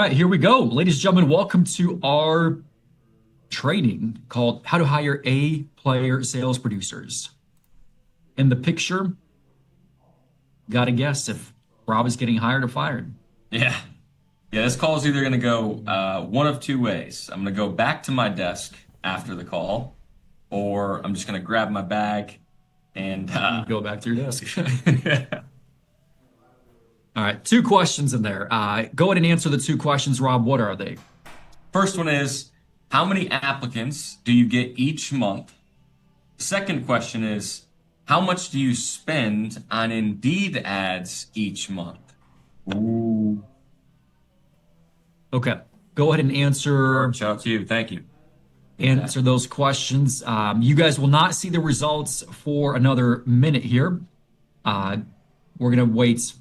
right, here we go. Ladies and gentlemen, welcome to our training called How to Hire A Player Sales Producers. In the picture, got to guess if Rob is getting hired or fired. Yeah. Yeah, this call is either going to go one of two ways. I'm going to go back to my desk after the call, or I'm just going to grab my bag and Go back to your desk. yeah. All right, two questions in there. Go ahead and answer the two questions, Rob. What are they? First one is, how many applicants do you get each month? Second question is, how much do you spend on Indeed ads each month? Ooh. Okay, go ahead and answer Shout out to you. Thank you. those questions. You guys will not see the results for another minute here. We're going to wait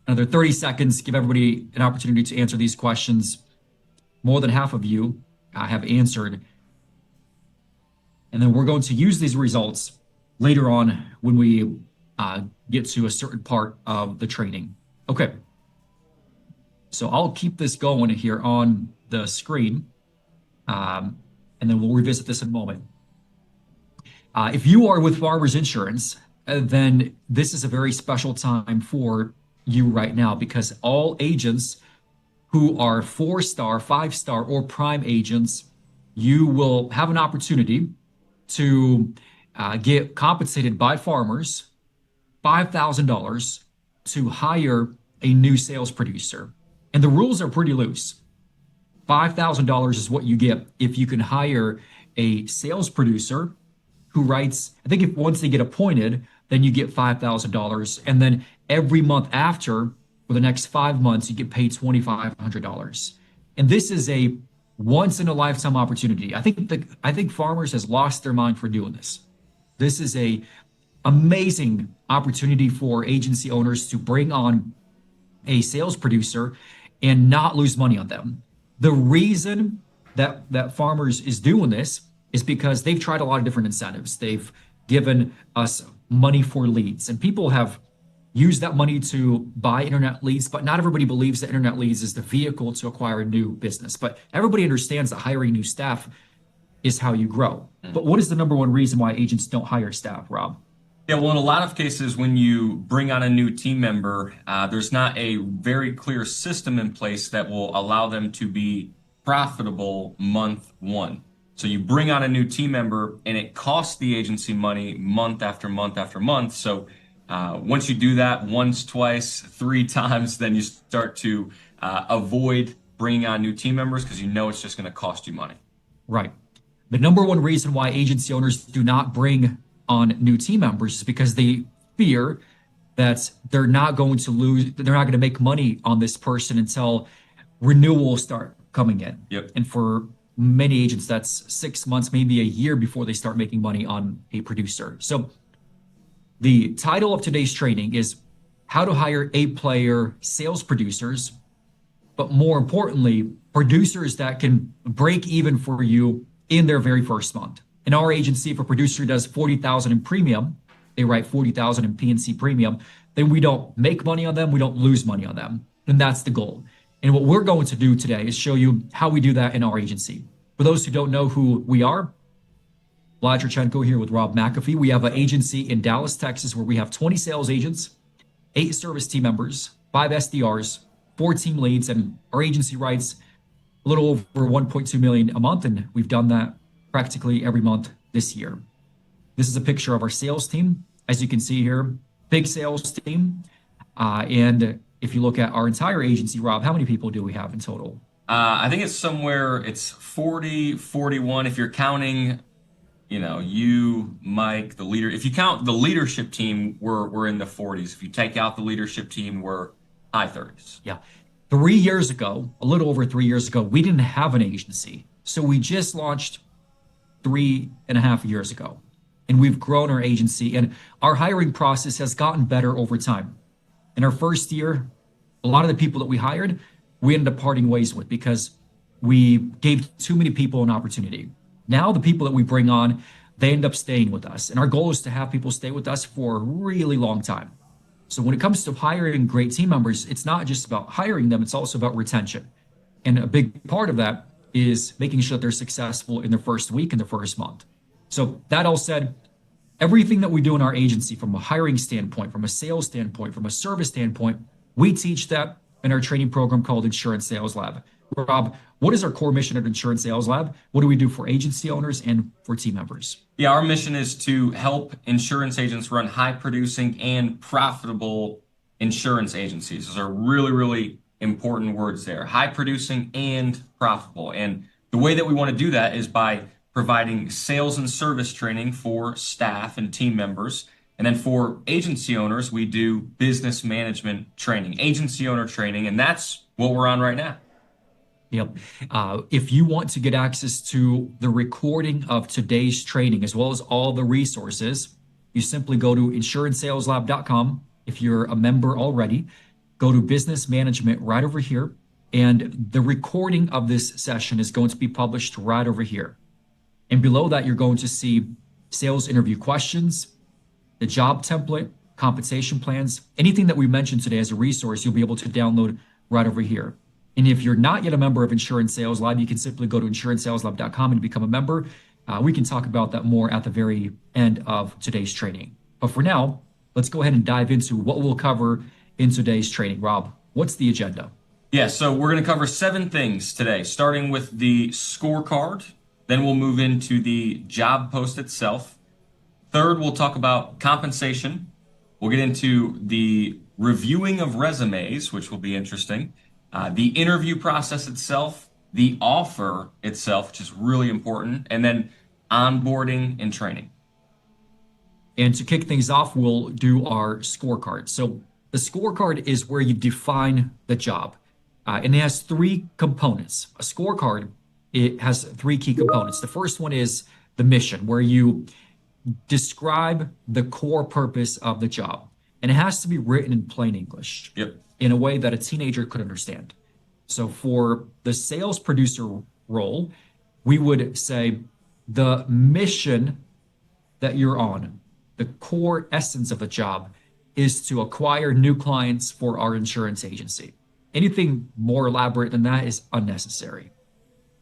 another 30 seconds, give everybody an opportunity to answer these questions. More than half of you have answered. And then we're going to use these results later on when we get to a certain part of the training. Okay. So I'll keep this going here on the screen, and then we'll revisit this in a moment. If you are with Farmers Insurance, then this is a very special time for you right now, because all agents who are 4-star, 5-star, or prime agents, you will have an opportunity to get compensated by Farmers $5,000 to hire a new sales producer. And the rules are pretty loose. $5,000 is what you get if you can hire a sales producer who writes, I think if once they get appointed, then you get $5,000. And then every month after, for the next 5 months, you get paid $2,500. And this is a once in a lifetime opportunity. I think Farmers has lost their mind for doing this. This is a amazing opportunity for agency owners to bring on a sales producer and not lose money on them. The reason that Farmers is doing this is because they've tried a lot of different incentives. They've given us money for leads, and people have used that money to buy internet leads, but not everybody believes that internet leads is the vehicle to acquire a new business. But everybody understands that hiring new staff is how you grow. But what is the number one reason why agents don't hire staff, Rob? Yeah, well, in a lot of cases, when you bring on a new team member, there's not a very clear system in place that will allow them to be profitable month one. So you bring on a new team member and it costs the agency money month after month after month. So once you do that once, twice, 3 times, then you start to avoid bringing on new team members because you know it's just going to cost you money. Right. The number one reason why agency owners do not bring on new team members is because they fear that they're not going to make money on this person until renewals start coming in. Yep. And for many agents, that's 6 months, maybe a year before they start making money on a producer. So the title of today's training is How to Hire A-Player Sales Producers, but more importantly, producers that can break even for you in their very first month. In our agency, if a producer does $40,000 in premium, they write $40,000 in P&C premium, then we don't make money on them, we don't lose money on them. And that's the goal. And what we're going to do today is show you how we do that in our agency. For those who don't know who we are, Vlad Cherchenko here with Rob McAfee. We have an agency in Dallas, Texas, where we have 20 sales agents, 8 service team members, 5 SDRs, 4 team leads, and our agency writes a little over 1.2 million a month, and we've done that practically every month this year. This is a picture of our sales team. As you can see here, big sales team. And if you look at our entire agency, Rob, how many people do we have in total? I think it's 40, 41. If you're counting, you, Mike, the leader. If you count the leadership team, we're in the 40s. If you take out the leadership team, we're high 30s. Yeah. 3 years ago, a little over 3 years ago, we didn't have an agency. So we just launched 3.5 years ago. And we've grown our agency, and our hiring process has gotten better over time. In our first year, a lot of the people that we hired, we ended up parting ways with because we gave too many people an opportunity. Now the people that we bring on, they end up staying with us. And our goal is to have people stay with us for a really long time. So when it comes to hiring great team members, it's not just about hiring them, it's also about retention. And a big part of that is making sure that they're successful in their first week and their first month. So that all said, everything that we do in our agency from a hiring standpoint, from a sales standpoint, from a service standpoint, we teach that in our training program called Insurance Sales Lab. Rob, what is our core mission at Insurance Sales Lab? What do we do for agency owners and for team members? Yeah, our mission is to help insurance agents run high producing and profitable insurance agencies. Those are really, really important words there. High producing and profitable. And the way that we want to do that is by providing sales and service training for staff and team members. And then for agency owners, we do business management training, agency owner training, and that's what we're on right now. Yep. If you want to get access to the recording of today's training, as well as all the resources, you simply go to insurancesaleslab.com. If you're a member already, go to business management right over here. And the recording of this session is going to be published right over here. And below that, you're going to see sales interview questions, the job template, compensation plans, anything that we mentioned today as a resource, you'll be able to download right over here. And if you're not yet a member of Insurance Sales Lab, you can simply go to insurancesaleslab.com and become a member. We can talk about that more at the very end of today's training. But for now, let's go ahead and dive into what we'll cover in today's training. Rob, what's the agenda? Yeah, so we're going to cover 7 things today, starting with the scorecard. Then we'll move into the job post itself. Third, we'll talk about compensation. We'll get into the reviewing of resumes, which will be interesting. The interview process itself, the offer itself, which is really important, and then onboarding and training. And to kick things off, we'll do our scorecard. So the scorecard is where you define the job. And it has 3 components. A scorecard, it has 3 key components. The first one is the mission, where you describe the core purpose of the job. And it has to be written in plain English. Yep. In a way that a teenager could understand. So for the sales producer role, we would say the mission that you're on, the core essence of the job is to acquire new clients for our insurance agency. Anything more elaborate than that is unnecessary.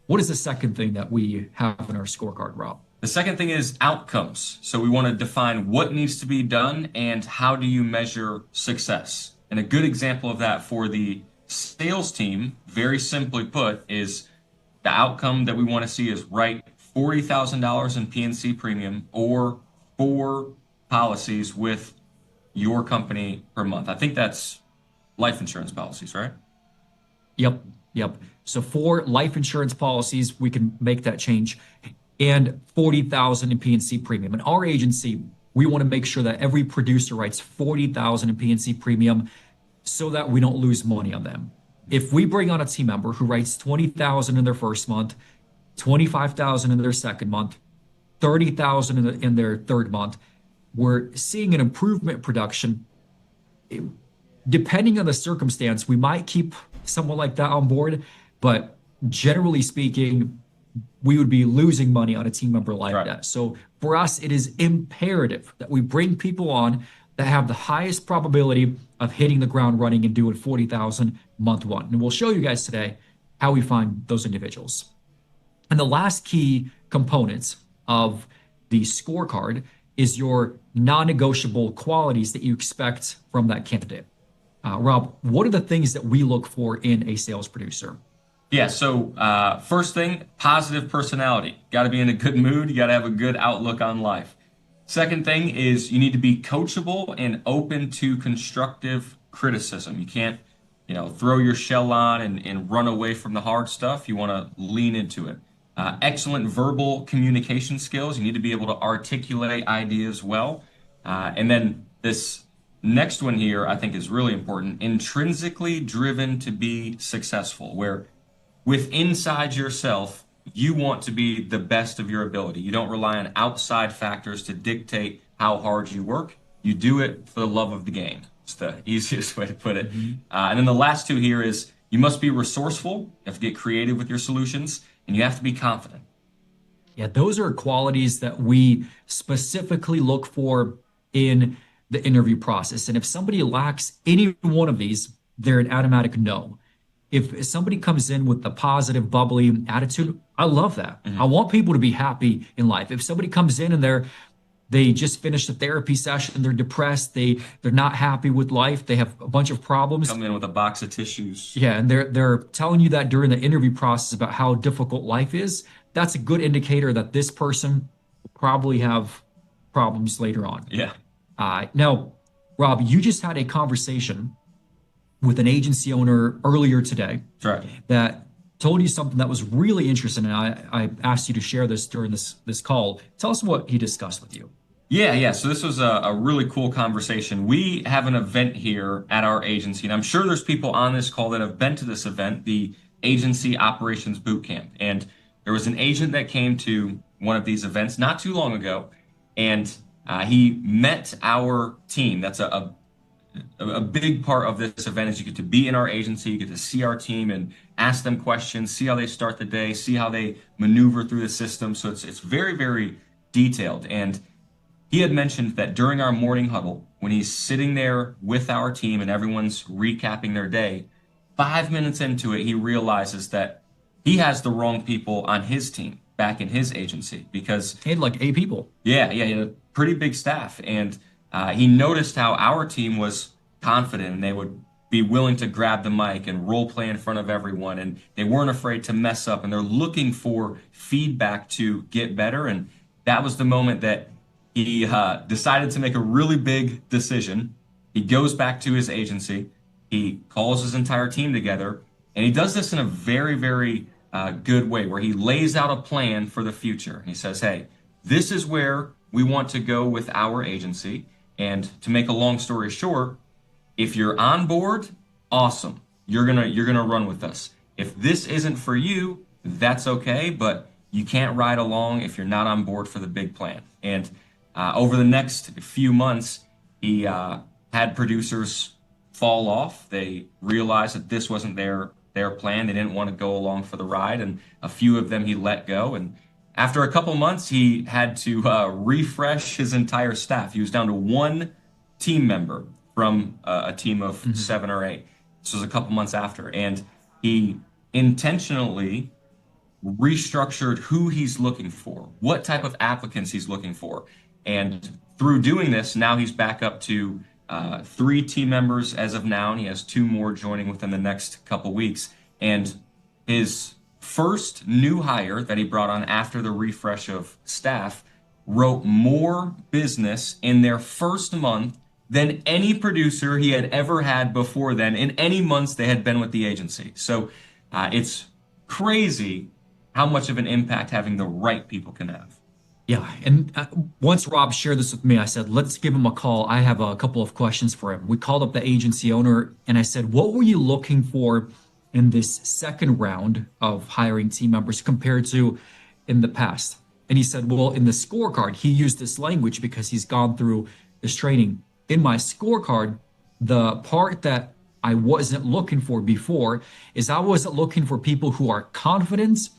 What is the second thing that we have in our scorecard, Rob? The second thing is outcomes. So we want to define what needs to be done and how do you measure success. And a good example of that for the sales team, very simply put, is the outcome that we want to see is write $40,000 in P&C premium or 4 policies with your company per month. I think that's life insurance policies, right? Yep. So 4 life insurance policies, we can make that change, and 40,000 in P&C premium. In our agency, we want to make sure that every producer writes 40,000 in P&C premium so that we don't lose money on them. If we bring on a team member who writes 20,000 in their first month, 25,000 in their second month, 30,000 in their third month, we're seeing an improvement production. Depending on the circumstance, we might keep someone like that on board, but generally speaking, we would be losing money on a team member like that. So for us, it is imperative that we bring people on that have the highest probability of hitting the ground running and doing 40,000 month 1. And we'll show you guys today how we find those individuals. And the last key component of the scorecard is your non-negotiable qualities that you expect from that candidate. Rob, what are the things that we look for in a sales producer? Yeah, so first thing, positive personality. Got to be in a good mood. You got to have a good outlook on life. Second thing is you need to be coachable and open to constructive criticism. You can't, throw your shell on and run away from the hard stuff. You want to lean into it. Excellent verbal communication skills. You need to be able to articulate ideas well. And then this next one here, I think, is really important. Intrinsically driven to be successful, where with inside yourself, you want to be the best of your ability. You don't rely on outside factors to dictate how hard you work. You do it for the love of the game. It's the easiest way to put it. And then the last 2 here is you must be resourceful. You have to get creative with your solutions, and you have to be confident. Yeah, those are qualities that we specifically look for in the interview process. And if somebody lacks any one of these, they're an automatic no. if somebody comes in with a positive, bubbly attitude, I love that. I want people to be happy in life. If somebody comes in and they just finished a therapy session, they're depressed, they're not happy with life, they have a bunch of problems. Come in with a box of tissues. Yeah, and they're telling you that during the interview process about how difficult life is. That's a good indicator that this person will probably have problems later on. Yeah. Now, Rob, you just had a conversation with an agency owner earlier today That's right. that told you something that was really interesting, and I asked you to share this during this call. Tell us what he discussed with you. Yeah. So this was a really cool conversation. We have an event here at our agency, and I'm sure there's people on this call that have been to this event, the Agency Operations Bootcamp. And there was an agent that came to one of these events not too long ago, and he met our team. That's a big part of this event is you get to be in our agency, you get to see our team and ask them questions, see how they start the day, see how they maneuver through the system. So it's very, very detailed. And he had mentioned that during our morning huddle, when he's sitting there with our team and everyone's recapping their day, 5 minutes into it, he realizes that he has the wrong people on his team back in his agency because He had like 8 people. yeah, he had a pretty big staff. And he noticed how our team was confident and they would be willing to grab the mic and role play in front of everyone. And they weren't afraid to mess up and they're looking for feedback to get better. And that was the moment that he decided to make a really big decision. He goes back to his agency. He calls his entire team together. And he does this in a very, very good way where he lays out a plan for the future. He says, hey, this is where we want to go with our agency. And to make a long story short, if you're on board, awesome. You're gonna run with us. If this isn't for you, that's okay, but you can't ride along if you're not on board for the big plan. And over the next few months, he had producers fall off. They realized that this wasn't their plan. They didn't want to go along for the ride, and a few of them he let go. And after a couple months, he had to refresh his entire staff. He was down to 1 team member from a team of 7 or 8. This was a couple months after. And he intentionally restructured who he's looking for, what type of applicants he's looking for. And through doing this, now he's back up to 3 team members as of now, and he has 2 more joining within the next couple weeks. And his first new hire that he brought on after the refresh of staff wrote more business in their first month than any producer he had ever had before then in any months they had been with the agency. So it's crazy how much of an impact having the right people can have. Yeah, and once Rob shared this with me, I said, let's give him a call. I have a couple of questions for him. We called up the agency owner and I said, what were you looking for in this second round of hiring team members compared to in the past? And he said, well, in the scorecard, he used this language because he's gone through this training. In my scorecard, the part that I wasn't looking for before is I wasn't looking for people who are confident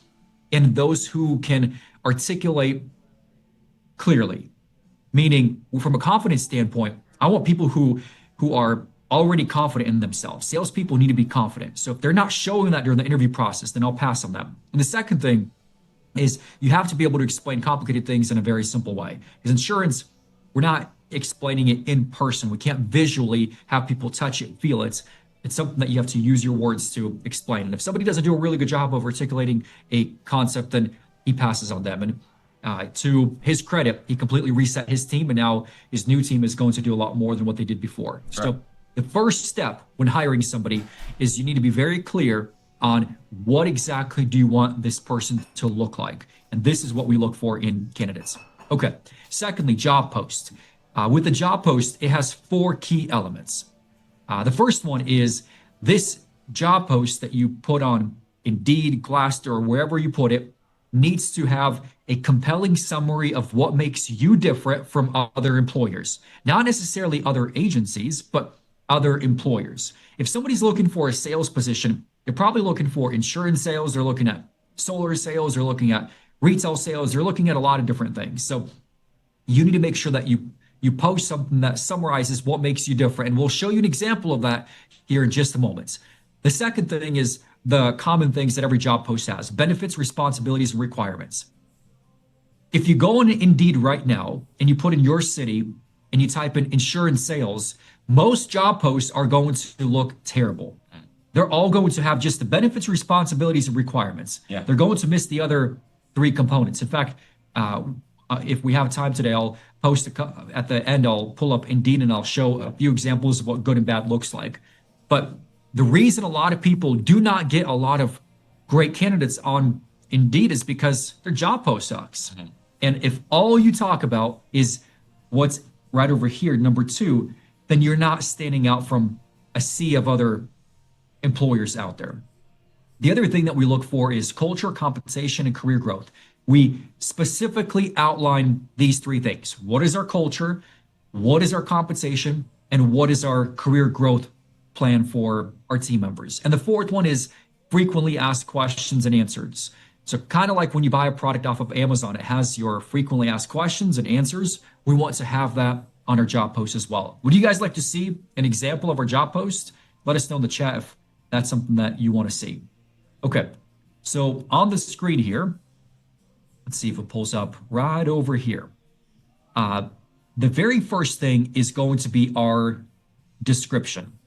and those who can articulate clearly. Meaning, from a confidence standpoint, I want people who are already confident in themselves. Salespeople need to be confident. So if they're not showing that during the interview process, then I'll pass on them. And the second thing is you have to be able to explain complicated things in a very simple way. Because insurance, we're not explaining it in person. We can't visually have people touch it, feel it. It's something that you have to use your words to explain. And if somebody doesn't do a really good job of articulating a concept, then he passes on them. And to his credit, he completely reset his team, and now his new team is going to do a lot more than what they did before. Right. So the first step when hiring somebody is you need to be very clear on what exactly do you want this person to look like. And this is what we look for in candidates. Okay. Secondly, job post. With the job post, it has 4 key elements. The first one is this job post that you put on Indeed, Glassdoor, or wherever you put it, needs to have a compelling summary of what makes you different from other employers. Not necessarily other agencies, but other employers. If somebody's looking for a sales position, they're probably looking for insurance sales, they're looking at solar sales, they're looking at retail sales, they're looking at a lot of different things. So you need to make sure that you post something that summarizes what makes you different. And we'll show you an example of that here in just a moment. The second thing is the common things that every job post has: benefits, responsibilities, and requirements. If you go on Indeed right now and you put in your city and you type in insurance sales, most job posts are going to look terrible. They're all going to have just the benefits, responsibilities, and requirements. Yeah. They're going to miss the other three components. In fact, if we have time today, I'll post at the end, I'll pull up Indeed and I'll show a few examples of what good and bad looks like. But the reason a lot of people do not get a lot of great candidates on Indeed is because their job post sucks. Mm-hmm. And if all you talk about is what's right over here, number two, then you're not standing out from a sea of other employers out there. The other thing that we look for is culture, compensation, and career growth. We specifically outline these three things. What is our culture? What is our compensation? And what is our career growth plan for our team members? And the fourth one is frequently asked questions and answers. So kind of like when you buy a product off of Amazon, it has your frequently asked questions and answers. We want to have that on our job post as well. Would you guys like to see an example of our job post? Let us know in the chat if that's something that you want to see. Okay, so on the screen here, let's see if it pulls up right over here. The very first thing is going to be our description.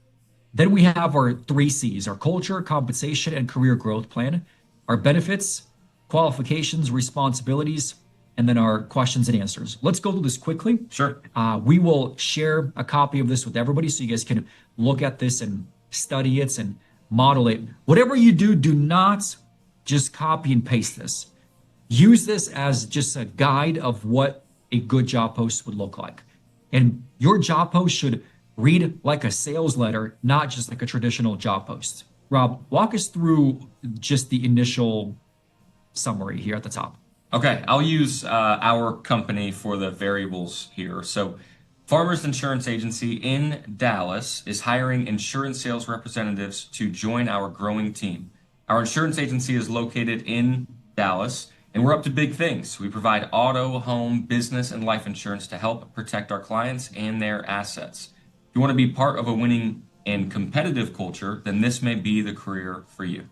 Then we have our three C's: our culture, compensation, and career growth plan, our benefits, qualifications, responsibilities, and then our questions and answers. Let's go through this quickly. Sure. We will share a copy of this with everybody so you guys can look at this and study it and model it. Whatever you do, do not just copy and paste this. Use this as just a guide of what a good job post would look like. And your job post should read like a sales letter, not just like a traditional job post. Rob, walk us through just the initial summary here at the top. Okay, I'll use our company for the variables here. So Farmers Insurance Agency in Dallas is hiring insurance sales representatives to join our growing team. Our insurance agency is located in Dallas, and we're up to big things. We provide auto, home, business, and life insurance to help protect our clients and their assets. If you want to be part of a winning and competitive culture, then this may be the career for you.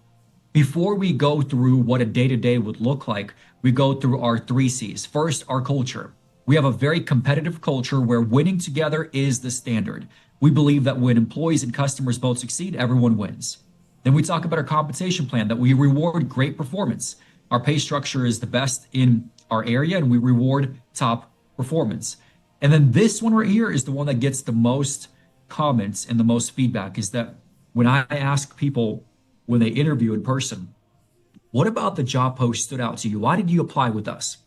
Before we go through what a day-to-day would look like, we go through our three C's. First, our culture. We have a very competitive culture where winning together is the standard. We believe that when employees and customers both succeed, everyone wins. Then we talk about our compensation plan, that we reward great performance. Our pay structure is the best in our area, and we reward top performance. And then this one right here is the one that gets the most comments and the most feedback, is that when I ask people when they interview in person, what about the job post stood out to you? Why did you apply with us?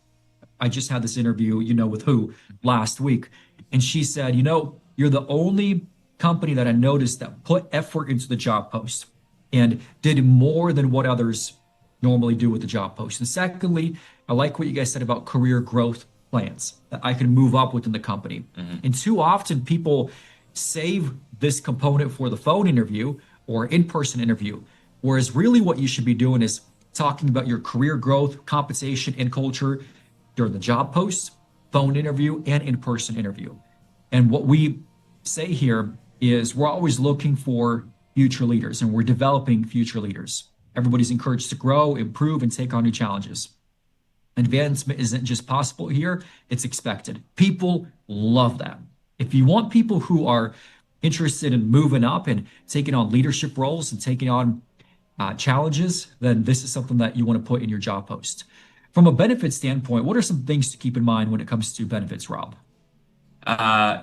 I just had this interview, with who last week. And she said, you're the only company that I noticed that put effort into the job post and did more than what others normally do with the job post. And secondly, I like what you guys said about career growth plans, that I can move up within the company. Mm-hmm. And too often people save this component for the phone interview or in-person interview, whereas really what you should be doing is talking about your career growth, compensation, and culture during the job post, phone interview, and in-person interview. And what we say here is we're always looking for future leaders, and we're developing future leaders. Everybody's encouraged to grow, improve, and take on new challenges. Advancement isn't just possible here, it's expected. People love that. If you want people who are interested in moving up and taking on leadership roles and taking on challenges, then this is something that you want to put in your job post. From a benefit standpoint, what are some things to keep in mind when it comes to benefits, Rob?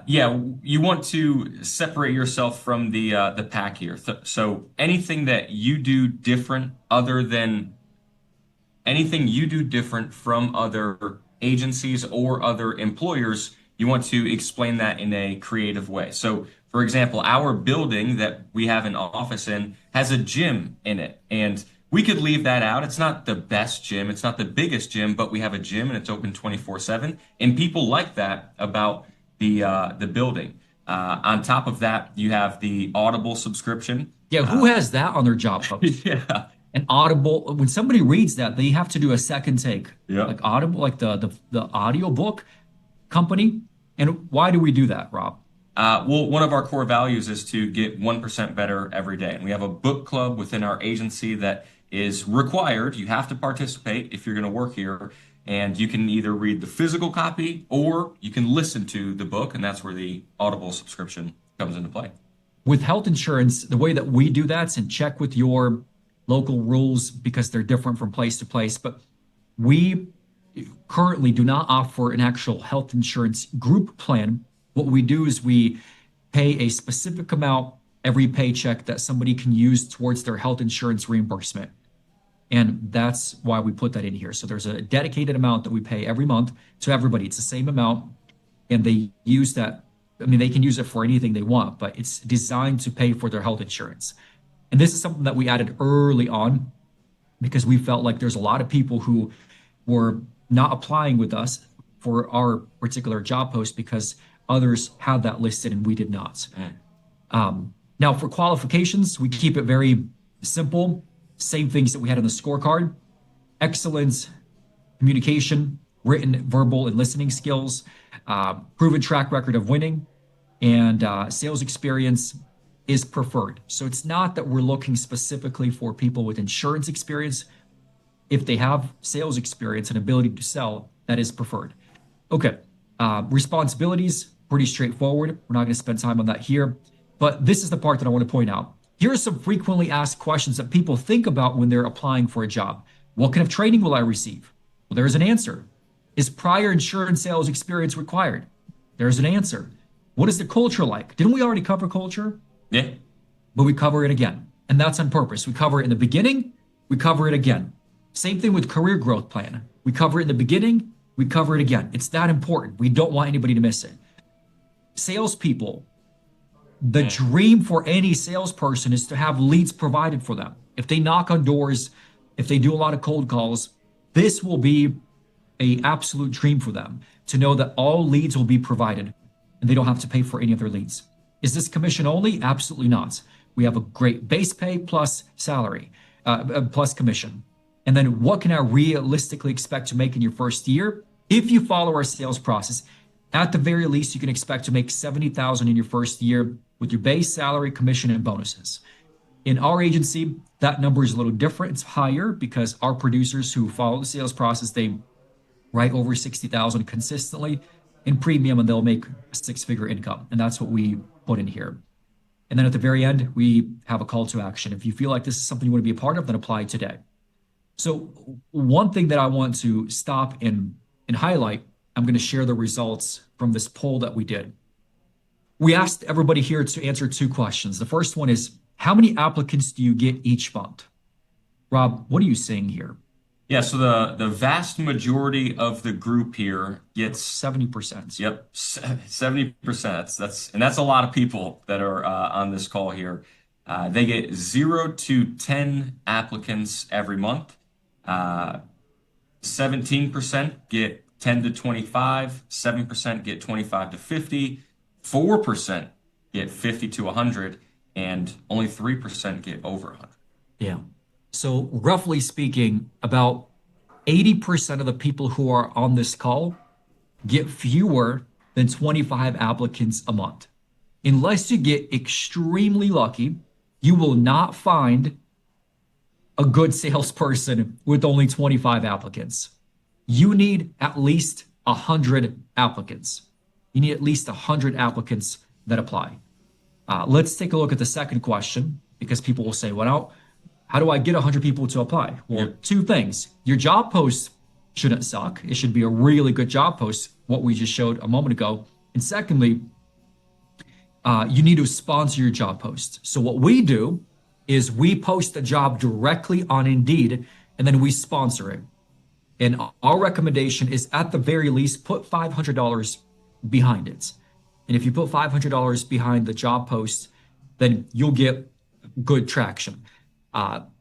You want to separate yourself from the pack here. So anything you do different from other agencies or other employers, you want to explain that in a creative way. So, for example, our building that we have an office in has a gym in it, and we could leave that out. It's not the best gym. It's not the biggest gym, but we have a gym and it's open 24/7. And people like that about the building. On top of that, you have the Audible subscription. Yeah, who has that on their job post? Yeah. An Audible, when somebody reads that, they have to do a second take. Yeah. Like Audible, like the audio book company. And why do we do that, Rob? Well, one of our core values is to get 1% better every day. And we have a book club within our agency that is required. You have to participate if you're going to work here. And you can either read the physical copy or you can listen to the book. And that's where the Audible subscription comes into play. With health insurance, the way that we do that's and check with your local rules because they're different from place to place. But we currently do not offer an actual health insurance group plan. What we do is we pay a specific amount every paycheck that somebody can use towards their health insurance reimbursement. And that's why we put that in here. So there's a dedicated amount that we pay every month to everybody. It's the same amount. And they use that. I mean, they can use it for anything they want, but it's designed to pay for their health insurance. And this is something that we added early on because we felt like there's a lot of people who were not applying with us for our particular job post because others had that listed and we did not. Now, for qualifications, we keep it very simple. Same things that we had on the scorecard: excellence, communication, written, verbal, and listening skills, proven track record of winning, and sales experience is preferred. So it's not that we're looking specifically for people with insurance experience. If they have sales experience and ability to sell, that is preferred. Okay, responsibilities, pretty straightforward. We're not going to spend time on that here, but this is the part that I want to point out. Here are some frequently asked questions that people think about when they're applying for a job. What kind of training will I receive? Well, there's an answer. Is prior insurance sales experience required? There's an answer. What is the culture like? Didn't we already cover culture? Yeah. But we cover it again. And that's on purpose. We cover it in the beginning, we cover it again. Same thing with career growth plan. We cover it in the beginning, we cover it again. It's that important. We don't want anybody to miss it. Salespeople, the dream for any salesperson is to have leads provided for them. If they knock on doors, if they do a lot of cold calls, this will be an absolute dream for them to know that all leads will be provided and they don't have to pay for any other leads. Is this commission only? Absolutely not. We have a great base pay plus salary, plus commission. And then what can I realistically expect to make in your first year? If you follow our sales process, at the very least, you can expect to make $70,000 in your first year with your base salary, commission, and bonuses. In our agency, that number is a little different. It's higher because our producers who follow the sales process, they write over $60,000 consistently in premium and they'll make a six-figure income. And that's what we put in here. And then at the very end, we have a call to action. If you feel like this is something you want to be a part of, then apply today. So one thing that I want to stop and highlight, I'm going to share the results from this poll that we did. We asked everybody here to answer two questions. The first one is, how many applicants do you get each month? Rob, what are you seeing here? Yeah, so the vast majority of the group here gets 70%. Yep, 70%. That's a lot of people that are on this call here. They get 0 to 10 applicants every month. 17% get 10 to 25, 7% get 25 to 50, 4% get 50 to 100, and only 3% get over 100. Yeah. So roughly speaking, about 80% of the people who are on this call get fewer than 25 applicants a month. Unless you get extremely lucky, you will not find a good salesperson with only 25 applicants. You need at least 100 applicants. You need at least 100 applicants that apply. Let's take a look at the second question, because people will say, well, how do I get 100 people to apply? Well, two things. Your job post shouldn't suck. It should be a really good job post, what we just showed a moment ago. And secondly, you need to sponsor your job post. So what we do is we post the job directly on Indeed, and then we sponsor it. And our recommendation is, at the very least, put $500 behind it. And if you put $500 behind the job post, then you'll get good traction.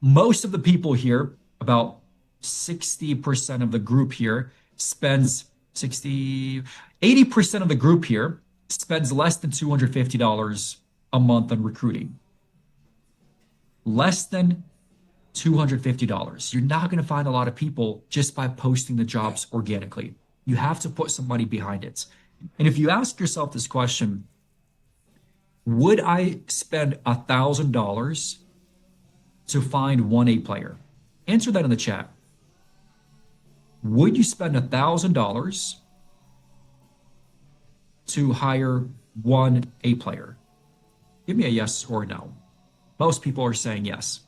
Most of the people here, about 60% of the group here spends 80% of the group here spends less than $250 a month on recruiting. Less than $250. You're not going to find a lot of people just by posting the jobs organically. You have to put some money behind it. And if you ask yourself this question, Would I spend $1,000 to find one A player? Answer that in the chat. Would you spend $1,000 to hire one A player? Give me a yes or no. Most people are saying yes.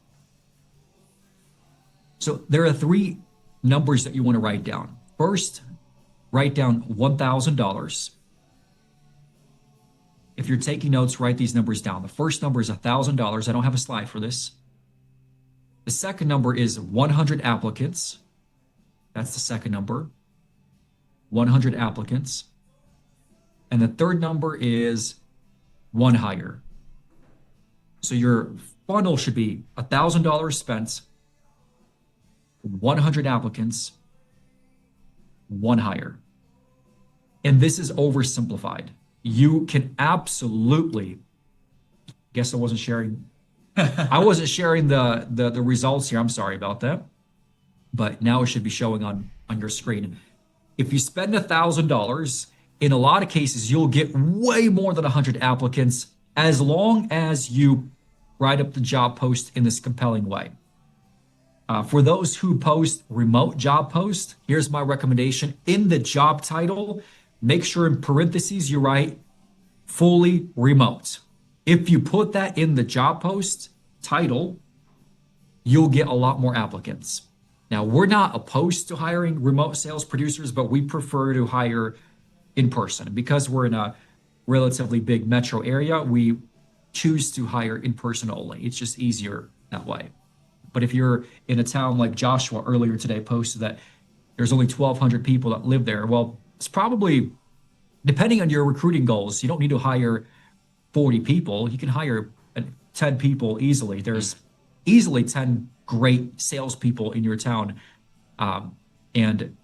So there are three numbers that you want to write down. First, write down $1,000. If you're taking notes, write these numbers down. The first number is $1,000. I don't have a slide for this. The second number is 100 applicants. That's the second number. 100 applicants. And the third number is one hire. So your funnel should be $1,000 spent, 100 applicants, one hire. And this is oversimplified. You can absolutely, guess I wasn't sharing the results here. I'm sorry about that. But now it should be showing on your screen. If you spend $1,000, in a lot of cases, you'll get way more than 100 applicants as long as you write up the job post in this compelling way. For those who post remote job posts, here's my recommendation. In the job title, make sure in parentheses you write fully remote. If you put that in the job post title, you'll get a lot more applicants. Now, we're not opposed to hiring remote sales producers, but we prefer to hire in person. Because we're in a relatively big metro area, we choose to hire in person only. It's just easier that way. But if you're in a town like Joshua earlier today posted that there's only 1,200 people that live there, well, it's probably, depending on your recruiting goals, you don't need to hire 40 people. You can hire 10 people easily. There's easily 10 great salespeople in your town. And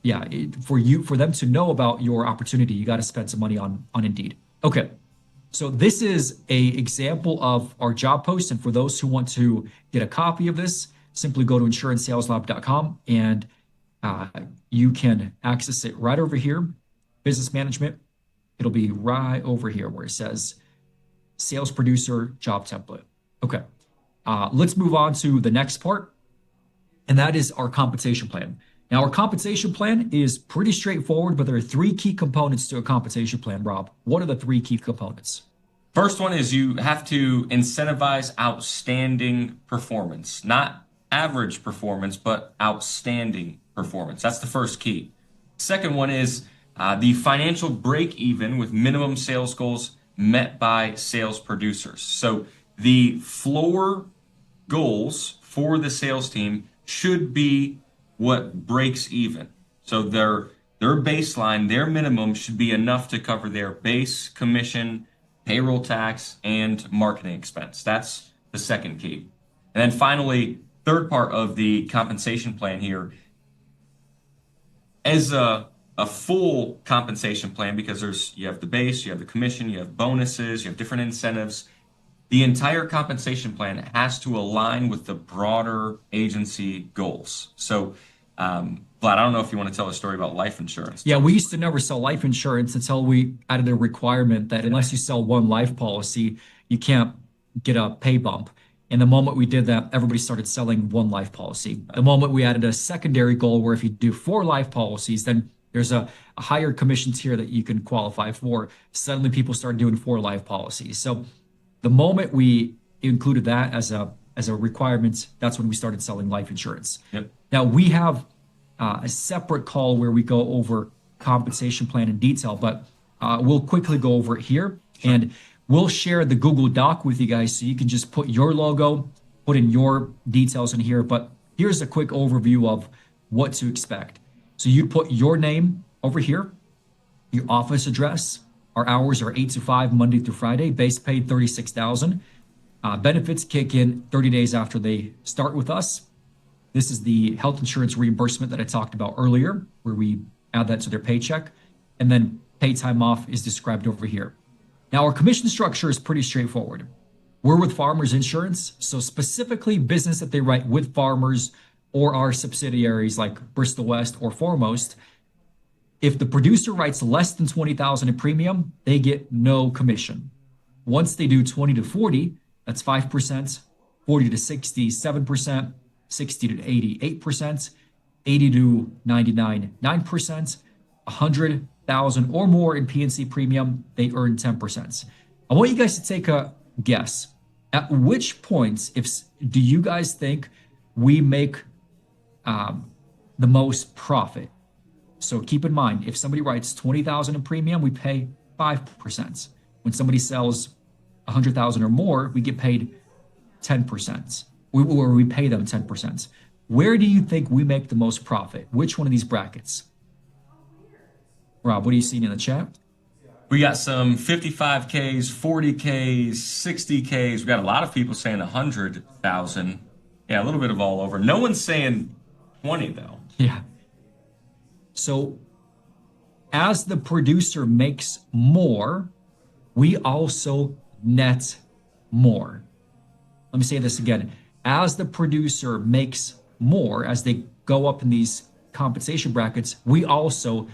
yeah, for them to know about your opportunity, you got to spend some money on Indeed. Okay. So this is a example of our job post. And for those who want to get a copy of this, simply go to insurancesaleslab.com and you can access it right over here. Business management. It'll be right over here where it says sales producer job template. Okay. Let's move on to the next part. And that is our compensation plan. Now, our compensation plan is pretty straightforward, but there are three key components to a compensation plan, Rob. What are the three key components? First one is you have to incentivize outstanding performance, not average performance, but outstanding performance. That's the first key. Second one is the financial break even with minimum sales goals met by sales producers. So the floor goals for the sales team should be what breaks even. So their baseline, their minimum should be enough to cover their base, commission, payroll tax, and marketing expense. That's the second key. And then finally, third part of the compensation plan here, as a full compensation plan, because you have the base, you have the commission, you have bonuses, you have different incentives. The entire compensation plan has to align with the broader agency goals. So, Vlad, I don't know if you want to tell a story about life insurance. Yeah, we used to never sell life insurance until we added a requirement that unless you sell one life policy, you can't get a pay bump. And the moment we did that, everybody started selling one life policy. The moment we added a secondary goal where if you do 4 life policies, then there's a higher commission tier that you can qualify for. Suddenly people started doing 4 life policies. So the moment we included that as a requirement, that's when we started selling life insurance. Yep. Now we have a separate call where we go over compensation plan in detail, but we'll quickly go over it here. Sure. And we'll share the Google Doc with you guys so you can just put your logo, put in your details in here. But here's a quick overview of what to expect. So you put your name over here, your office address. Our hours are 8 to 5, Monday through Friday. Base pay $36,000. Benefits kick in 30 days after they start with us. This is the health insurance reimbursement that I talked about earlier, where we add that to their paycheck. And then pay time off is described over here. Now, our commission structure is pretty straightforward. We're with Farmers Insurance, so specifically business that they write with farmers or our subsidiaries like Bristol West or Foremost. If the producer writes less than $20,000 in premium, they get no commission. Once they do 20 to 40, that's 5%, 40 to 60, 7%, 60 to 80, 8%, 80 to 99, 9%, 100,000 or more in PNC premium, they earn 10%. I want you guys to take a guess. At which points, do you guys think we make the most profit? So keep in mind, if somebody writes 20,000 in premium, we pay 5%. When somebody sells 100,000 or more, we get paid 10%. We pay them 10%. Where do you think we make the most profit? Which one of these brackets? Rob, what are you seeing in the chat? We got some 55Ks, 40Ks, 60Ks. We got a lot of people saying 100,000. Yeah, a little bit of all over. No one's saying 20 though. Yeah. So as the producer makes more, we also net more. Let me say this again. As the producer makes more, as they go up in these compensation brackets, we also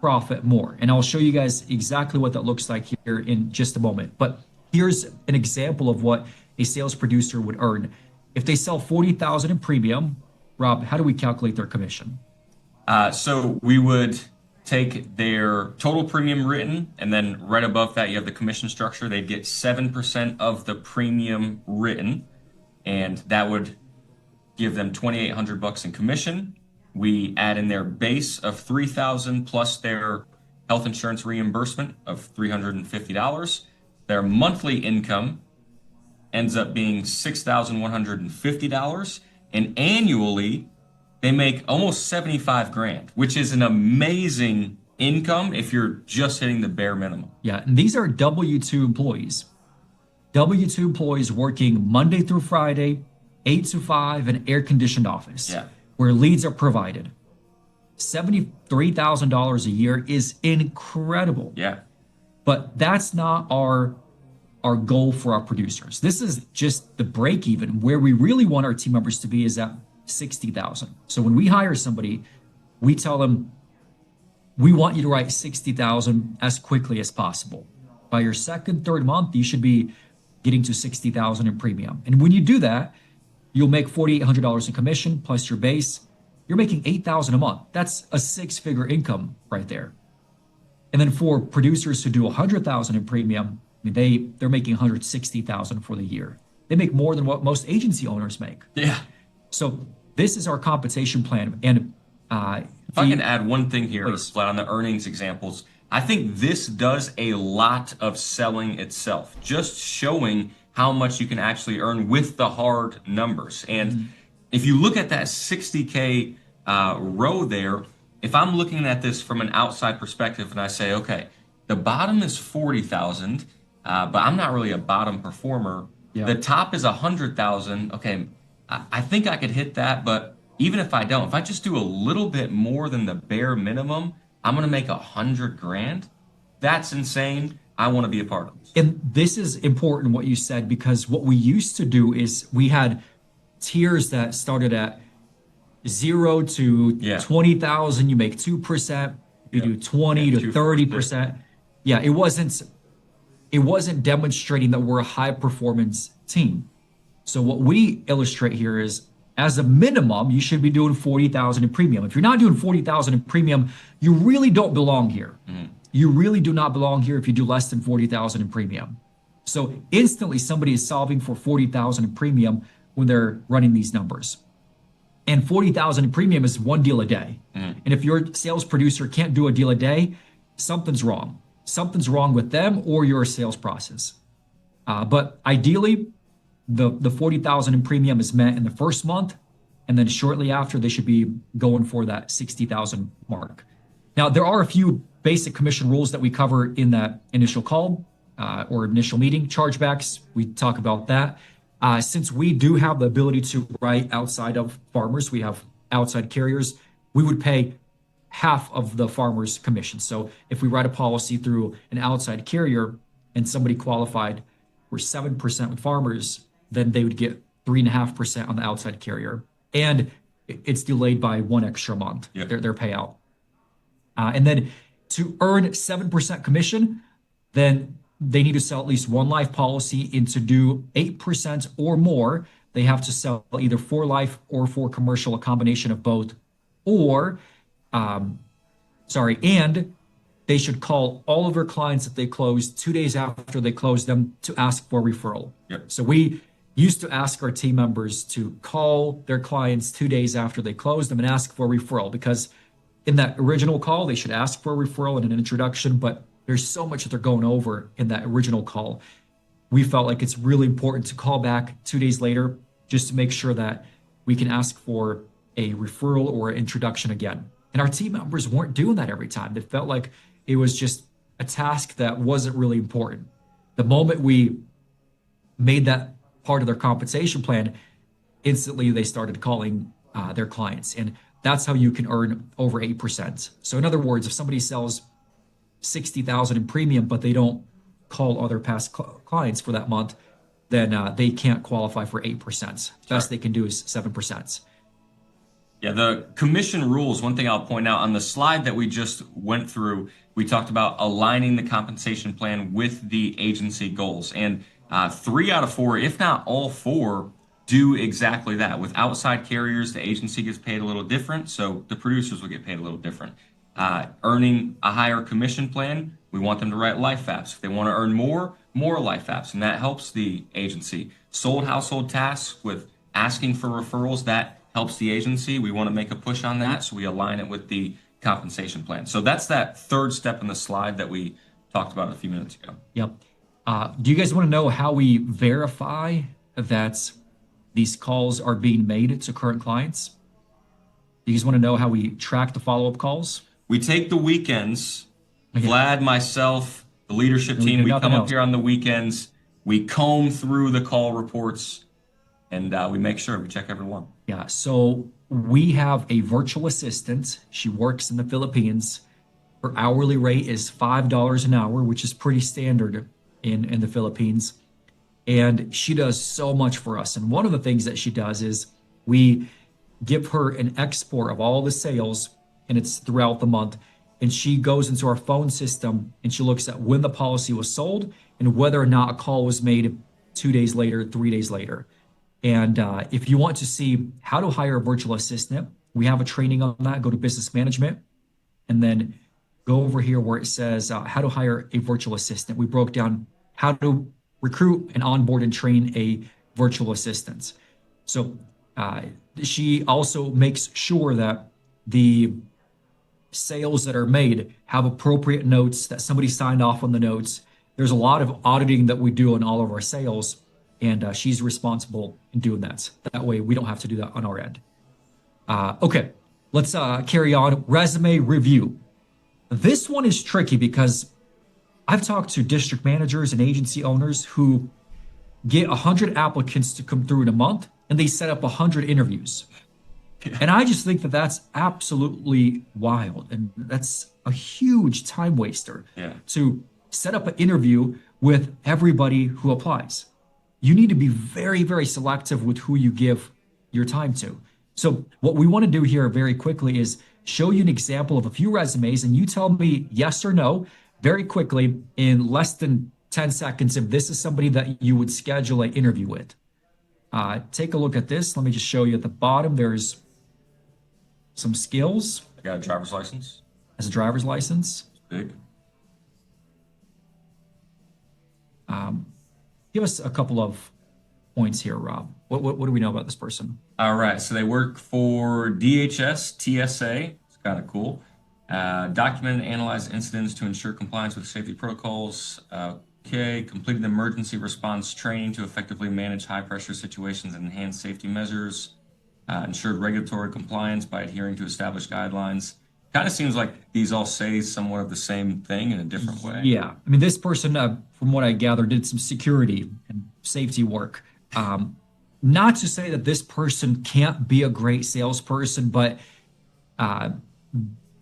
profit more. And I'll show you guys exactly what that looks like here in just a moment. But here's an example of what a sales producer would earn. If they sell 40,000 in premium, Rob, how do we calculate their commission? So we would take their total premium written, and then right above that, you have the commission structure. They'd get 7% of the premium written, and that would give them $2,800 in commission. We add in their base of $3,000 plus their health insurance reimbursement of $350. Their monthly income ends up being $6,150, and annually they make almost 75 grand, which is an amazing income if you're just hitting the bare minimum. Yeah, and these are W-2 employees. W-2 employees working Monday through Friday, 8 to 5, an air-conditioned office. Yeah. Where leads are provided. $73,000 a year is incredible. Yeah. But that's not our goal for our producers. This is just the break even. Where we really want our team members to be is at 60,000. So when we hire somebody, we tell them, we want you to write 60,000 as quickly as possible. By your second, third month, you should be getting to 60,000 in premium. And when you do that, you'll make $4,800 in commission plus your base. You're making $8,000 a month. That's a six-figure income right there. And then for producers who do 100,000 in premium, I mean, they're making 160,000 for the year. They make more than what most agency owners make. Yeah. So this is our compensation plan. And if I can add one thing here, please. Vlad, on the earnings examples, I think this does a lot of selling itself, just showing how much you can actually earn with the hard numbers. And if you look at that 60K row there, if I'm looking at this from an outside perspective and I say, okay, the bottom is 40,000, but I'm not really a bottom performer. Yeah. The top is 100,000. Okay, I think I could hit that, but even if I don't, if I just do a little bit more than the bare minimum, I'm going to make 100 grand. That's insane. I want to be a part of this. And this is important what you said, because what we used to do is we had tiers that started at 0 to 20,000. You make 2%. You do 20 to 30%. Yeah, it wasn't demonstrating that we're a high performance team. So what we illustrate here is, as a minimum, you should be doing 40,000 in premium. If you're not doing 40,000 in premium, you really don't belong here. You really do not belong here if you do less than 40,000 in premium. So instantly somebody is solving for 40,000 in premium when they're running these numbers. And 40,000 in premium is one deal a day. And if your sales producer can't do a deal a day, something's wrong. Something's wrong with them or your sales process. But ideally, the 40,000 in premium is met in the first month, and then shortly after they should be going for that 60,000 mark. Now, there are a few basic commission rules that we cover in that initial call or initial meeting. Chargebacks, we talk about that. Since we do have the ability to write outside of farmers, we have outside carriers, we would pay half of the farmer's commission. So if we write a policy through an outside carrier and somebody qualified for 7% with farmers, then they would get 3.5% on the outside carrier. And it's delayed by one extra month, their payout. And then to earn 7% commission, then they need to sell at least one life policy, and to do 8% or more, they have to sell either for life or for commercial, a combination of both, or, and they should call all of their clients that they closed 2 days after they closed them to ask for a referral. Yep. So we used to ask our team members to call their clients 2 days after they closed them and ask for a referral, because in that original call, they should ask for a referral and an introduction, but there's so much that they're going over in that original call. We felt like it's really important to call back 2 days later just to make sure that we can ask for a referral or an introduction again. And our team members weren't doing that every time. They felt like it was just a task that wasn't really important. The moment we made that part of their compensation plan, instantly they started calling their clients. And that's how you can earn over 8%. So in other words, if somebody sells 60,000 in premium, but they don't call other past clients for that month, then they can't qualify for 8%. Best they can do is 7%. Yeah, the commission rules, one thing I'll point out on the slide that we just went through, we talked about aligning the compensation plan with the agency goals. And 3 out of 4, if not all 4, do exactly that. With outside carriers, the agency gets paid a little different, so the producers will get paid a little different. Earning a higher commission plan, we want them to write life apps. If they want to earn more life apps, and that helps the agency. Sold household tasks with asking for referrals, that helps the agency. We want to make a push on that, so we align it with the compensation plan. So that's that third step in the slide that we talked about a few minutes ago. Yep. Do you guys want to know how we verify that these calls are being made to current clients? Do you guys want to know how we track the follow-up calls? We take the weekends, Vlad, myself, the leadership team, we come up here on the weekends, we comb through the call reports, and we make sure we check every one. Yeah, so we have a virtual assistant. She works in the Philippines. Her hourly rate is $5 an hour, which is pretty standard in the Philippines. And she does so much for us. And one of the things that she does is we give her an export of all the sales, and it's throughout the month. And she goes into our phone system and she looks at when the policy was sold and whether or not a call was made 2 days later, 3 days later. And if you want to see how to hire a virtual assistant, we have a training on that. Go to business management and then go over here where it says how to hire a virtual assistant. We broke down how to recruit and onboard and train a virtual assistant. So she also makes sure that the sales that are made have appropriate notes, that somebody signed off on the notes. There's a lot of auditing that we do on all of our sales, and she's responsible in doing that. That way we don't have to do that on our end. Okay, let's carry on. Resume review. This one is tricky because I've talked to district managers and agency owners who get 100 applicants to come through in a month, and they set up 100 interviews. And I just think that that's absolutely wild. And that's a huge time waster to set up an interview with everybody who applies. You need to be very, very selective with who you give your time to. So what we want to do here very quickly is show you an example of a few resumes, and you tell me yes or no very quickly in less than 10 seconds if this is somebody that you would schedule an interview with. Take a look at this. Let me just show you at the bottom. There's some skills. I got a driver's license. As a driver's license. Big. Give us a couple of points here, Rob. What do we know about this person? All right, so they work for DHS, TSA. It's kind of cool. Document and analyze incidents to ensure compliance with safety protocols. Okay, completed emergency response training to effectively manage high-pressure situations and enhance safety measures. Ensured regulatory compliance by adhering to established guidelines. Kind of seems like these all say somewhat of the same thing in a different way. Yeah, I mean, this person, from what I gather, did some security and safety work. Not to say that this person can't be a great salesperson, but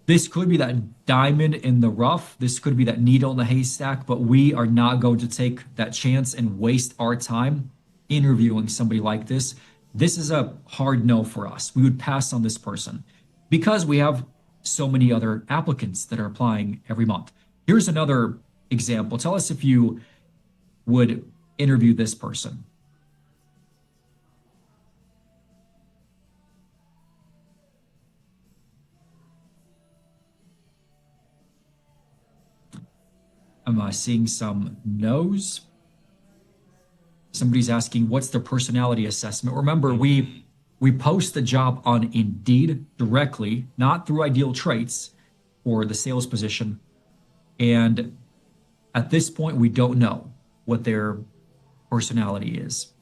this could be that diamond in the rough. This could be that needle in the haystack, but we are not going to take that chance and waste our time interviewing somebody like this. This is a hard no for us. We would pass on this person because we have so many other applicants that are applying every month. Here's another example. Tell us if you would interview this person. I'm seeing some no's. Somebody's asking, what's the personality assessment? Remember, we post the job on Indeed directly, not through Ideal Traits for the sales position. And at this point, we don't know what their personality is.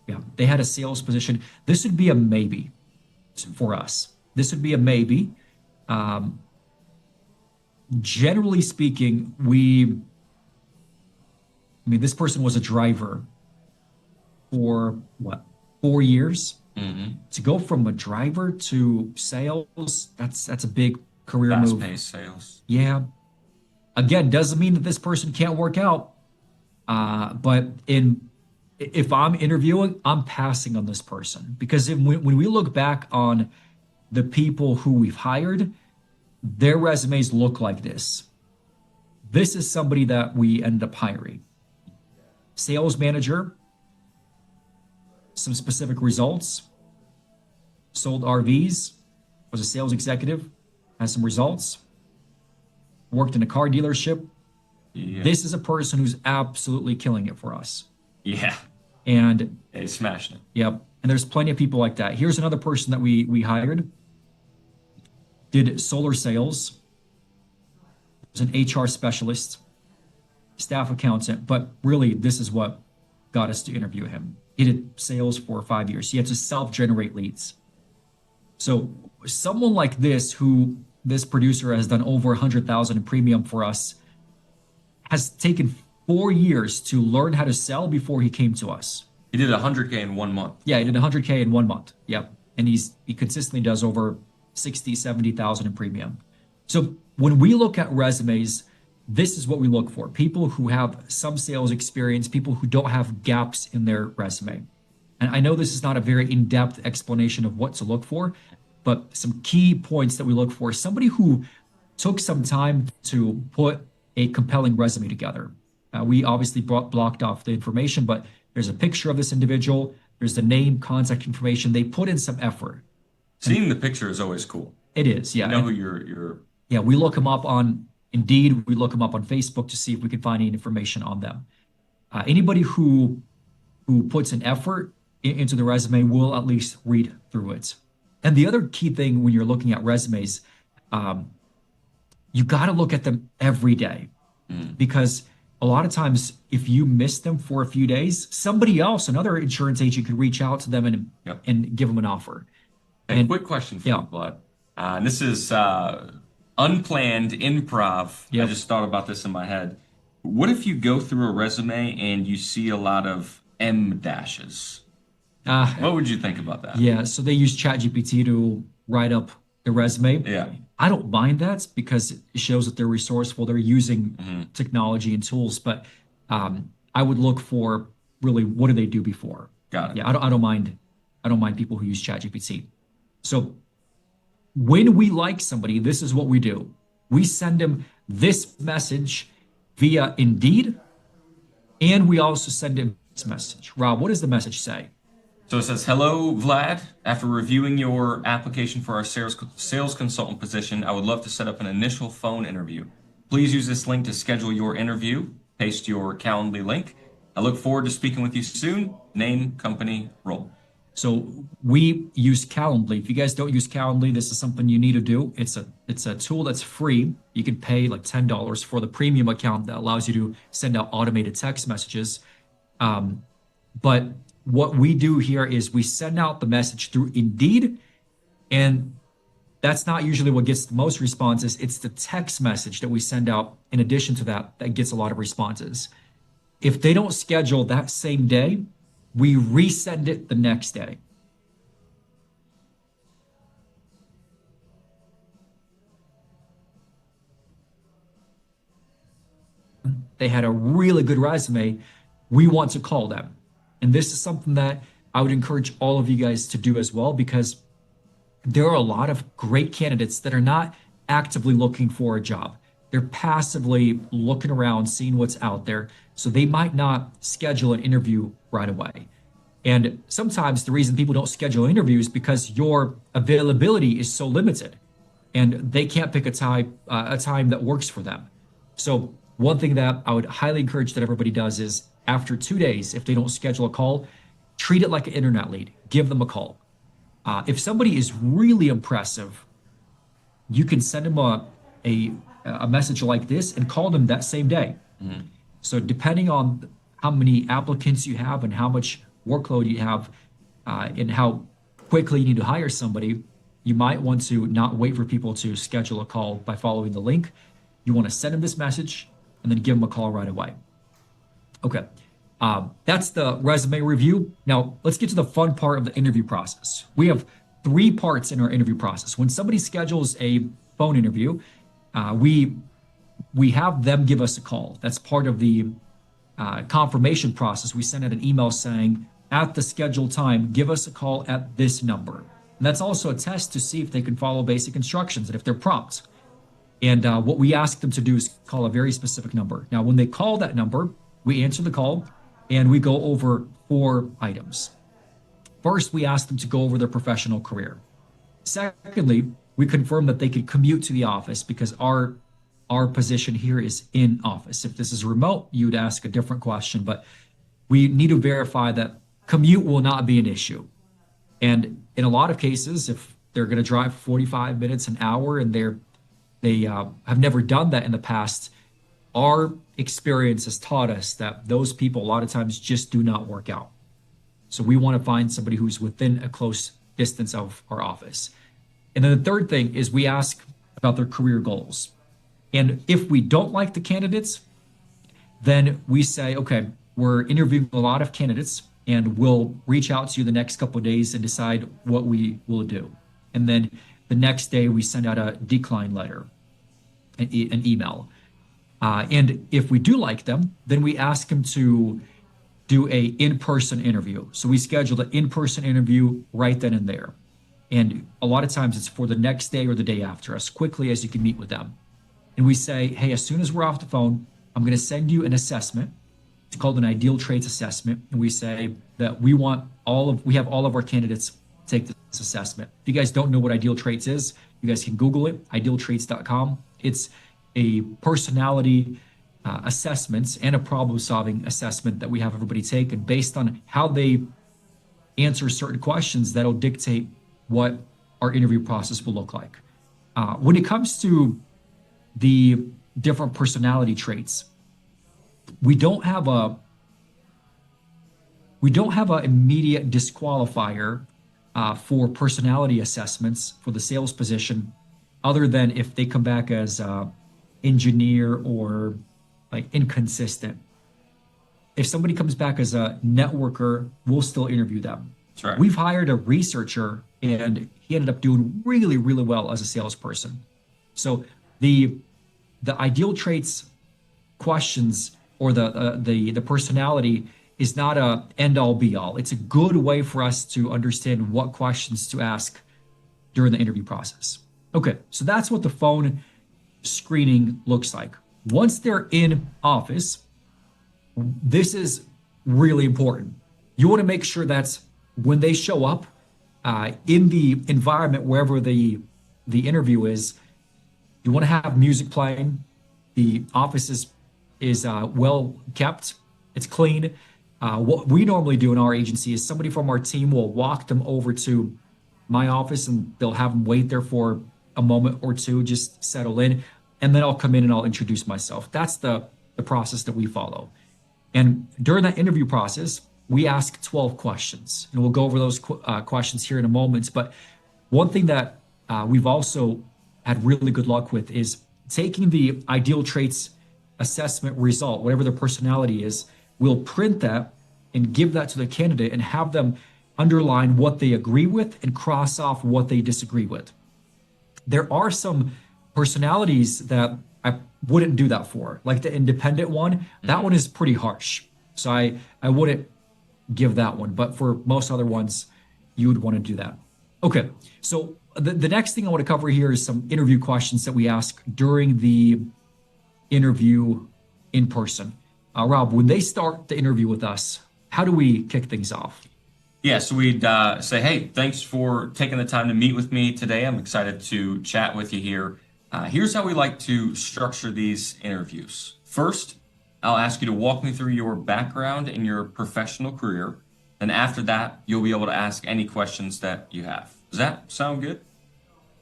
Yeah, they had a sales position. This would be a maybe for us. This would be a maybe. Generally speaking, this person was a driver for what, 4 years? To go from a driver to sales, that's a big career move. Fast-paced sales. Yeah. Again, doesn't mean that this person can't work out. But if I'm interviewing, I'm passing on this person because when we look back on the people who we've hired, their resumes look like this. This is somebody that we ended up hiring. Sales manager, some specific results, sold RVs, was a sales executive, has some results, worked in a car dealership. Yeah. This is a person who's absolutely killing it for us. Yeah. And They smashed it. yep. And there's plenty of people like that. Here's another person that we hired. Did solar sales. Was an HR specialist, staff accountant, but really this is what got us to interview him. He did sales for 5 years. He had to self-generate leads. So someone like this, who this producer has done over 100,000 in premium for us, has taken 4 years to learn how to sell before he came to us. He did 100K in 1 month. Yeah, he did 100K in 1 month. Yep. And he consistently does over 60, 70,000 in premium. So when we look at resumes, this is what we look for. People who have some sales experience, people who don't have gaps in their resume. And I know this is not a very in-depth explanation of what to look for, but some key points that we look for. Somebody who took some time to put a compelling resume together. We obviously blocked off the information, but there's a picture of this individual. There's the name, contact information. They put in some effort. Seeing the picture is always cool. It is, yeah. You know who you're. Yeah, we look them up on Indeed. We look them up on Facebook to see if we can find any information on them. Anybody who puts an effort into the resume will at least read through it. And the other key thing when you're looking at resumes, you got to look at them every day, because a lot of times if you miss them for a few days, somebody else, another insurance agent, could reach out to them and give them an offer. And quick question for you, Vlad. And this is unplanned improv. Yep. I just thought about this in my head. What if you go through a resume and you see a lot of M dashes? What would you think about that? Yeah, so they use ChatGPT to write up the resume. Yeah. I don't mind that because it shows that they're resourceful. They're using technology and tools, but I would look for really what do they do before. Got it. Yeah, I don't mind people who use ChatGPT. So when we like somebody, this is what we do. We send them this message via Indeed, and we also send him this message. Rob, what does the message say? So it says, "Hello, Vlad. After reviewing your application for our sales consultant position, I would love to set up an initial phone interview. Please use this link to schedule your interview. Paste your Calendly link. I look forward to speaking with you soon. Name, company, role." So we use Calendly. If you guys don't use Calendly, this is something you need to do. It's a tool that's free. You can pay like $10 for the premium account that allows you to send out automated text messages. But what we do here is we send out the message through Indeed, and that's not usually what gets the most responses. It's the text message that we send out in addition to that gets a lot of responses. If they don't schedule that same day, we resend it the next day. They had a really good resume. We want to call them. And this is something that I would encourage all of you guys to do as well, because there are a lot of great candidates that are not actively looking for a job. They're passively looking around, seeing what's out there. So they might not schedule an interview right away. And sometimes the reason people don't schedule interviews is because your availability is so limited and they can't pick a time that works for them. So one thing that I would highly encourage that everybody does is after 2 days, if they don't schedule a call, treat it like an internet lead. Give them a call. If somebody is really impressive, you can send them a message like this and call them that same day. Mm-hmm. So depending on how many applicants you have and how much workload you have and how quickly you need to hire somebody, you might want to not wait for people to schedule a call by following the link. You want to send them this message and then give them a call right away. Okay, that's the resume review. Now let's get to the fun part of the interview process. We have 3 parts in our interview process. When somebody schedules a phone interview, we have them give us a call. That's part of the confirmation process. We send out an email saying, at the scheduled time, give us a call at this number. And that's also a test to see if they can follow basic instructions and if they're prompt. And what we ask them to do is call a very specific number. Now, when they call that number, we answer the call and we go over 4 items. First, we ask them to go over their professional career. Secondly, we confirm that they could commute to the office because our position here is in office. If this is remote, you'd ask a different question, but we need to verify that commute will not be an issue. And in a lot of cases, if they're going to drive 45 minutes, an hour, and they have never done that in the past, our experience has taught us that those people a lot of times just do not work out. So we want to find somebody who's within a close distance of our office. And then the third thing is we ask about their career goals. And if we don't like the candidates, then we say, okay, we're interviewing a lot of candidates and we'll reach out to you the next couple of days and decide what we will do. And then the next day we send out a decline letter, an email. And if we do like them, then we ask them to do a in-person interview. So we schedule an in-person interview right then and there. And a lot of times it's for the next day or the day after, as quickly as you can meet with them. And we say, hey, as soon as we're off the phone, I'm going to send you an assessment. It's called an ideal traits assessment. And we say that we have all of our candidates take this assessment. If you guys don't know what ideal traits is, you guys can Google it, idealtraits.com. It's a personality assessment and a problem-solving assessment that we have everybody take. And based on how they answer certain questions, that'll dictate what our interview process will look like. When it comes to the different personality traits, we don't have an immediate disqualifier for personality assessments for the sales position, other than if they come back as engineer or like inconsistent. If somebody comes back as a networker, we'll still interview them. That's right. We've hired a researcher and he ended up doing really, really well as a salesperson. So the ideal traits questions or the personality is not a end all be all. It's a good way for us to understand what questions to ask during the interview process. Okay, so that's what the phone screening looks like. Once they're in office, this is really important. You want to make sure that when they show up in the environment, wherever the interview is, you want to have music playing. The office is well kept. It's clean. What we normally do in our agency is somebody from our team will walk them over to my office and they'll have them wait there for a moment or two, just settle in. And then I'll come in and I'll introduce myself. That's the process that we follow. And during that interview process, we ask 12 questions. And we'll go over those questions here in a moment. But one thing that we've also had really good luck with is taking the ideal traits assessment result, whatever their personality is, we'll print that and give that to the candidate and have them underline what they agree with and cross off what they disagree with. There are some personalities that I wouldn't do that for, like the independent one. That one is pretty harsh. So I wouldn't give that one. But for most other ones, you would want to do that. Okay, so the next thing I want to cover here is some interview questions that we ask during the interview in person. Rob, when they start the interview with us, how do we kick things off? Yeah, so we'd say, hey, thanks for taking the time to meet with me today. I'm excited to chat with you here. Here's how we like to structure these interviews. First, I'll ask you to walk me through your background and your professional career. And after that, you'll be able to ask any questions that you have. Does that sound good?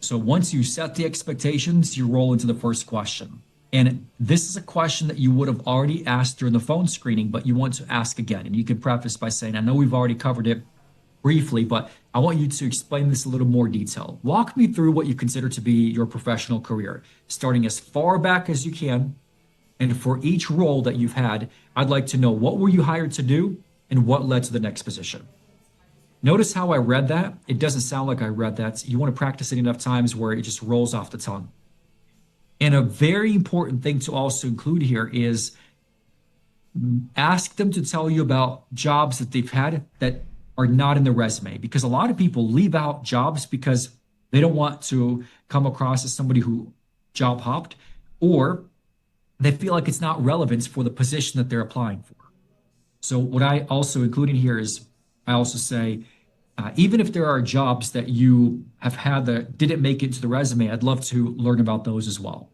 So once you set the expectations, you roll into the first question. And this is a question that you would have already asked during the phone screening, but you want to ask again. And you can preface by saying, I know we've already covered it briefly, but I want you to explain this a little more detail. Walk me through what you consider to be your professional career, starting as far back as you can. And for each role that you've had, I'd like to know what were you hired to do and what led to the next position. Notice how I read that. It doesn't sound like I read that. You want to practice it enough times where it just rolls off the tongue. And a very important thing to also include here is ask them to tell you about jobs that they've had that are not in the resume, because a lot of people leave out jobs because they don't want to come across as somebody who job hopped, or they feel like it's not relevant for the position that they're applying for. So what I also include in here is I also say, even if there are jobs that you have had that didn't make it into the resume, I'd love to learn about those as well.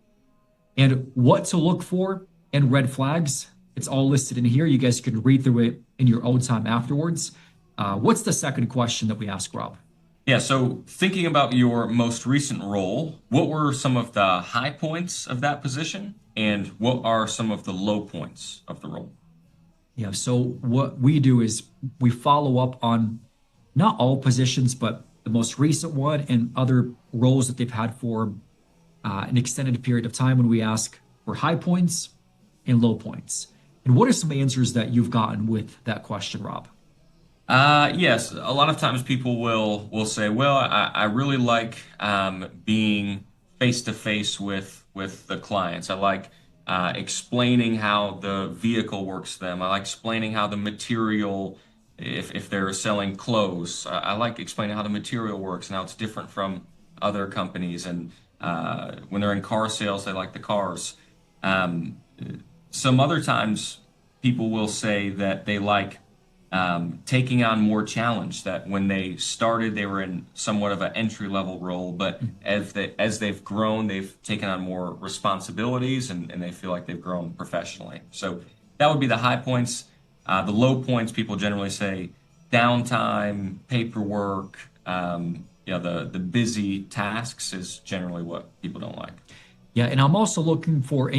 And what to look for and red flags, it's all listed in here. You guys can read through it in your own time afterwards. What's the second question that we ask, Rob? Yeah, so thinking about your most recent role, what were some of the high points of that position, and what are some of the low points of the role? Yeah, so what we do is we follow up on not all positions, but the most recent one and other roles that they've had for an extended period of time when we ask for high points and low points. And what are some answers that you've gotten with that question, Rob? Yes, a lot of times people will say, "Well, I really like being face to face with the clients. I like explaining how the vehicle works to them. I like explaining how the material, if they're selling clothes, I like explaining how the material works and how it's different from other companies. And when they're in car sales, they like the cars. Um, some other times, people will say that they like taking on more challenge. That when they started, they were in somewhat of an entry level role, but as they've grown, they've taken on more responsibilities and they feel like they've grown professionally. So that would be the high points. The low points, people generally say downtime, paperwork, the busy tasks is generally what people don't like. Yeah, and I'm also looking for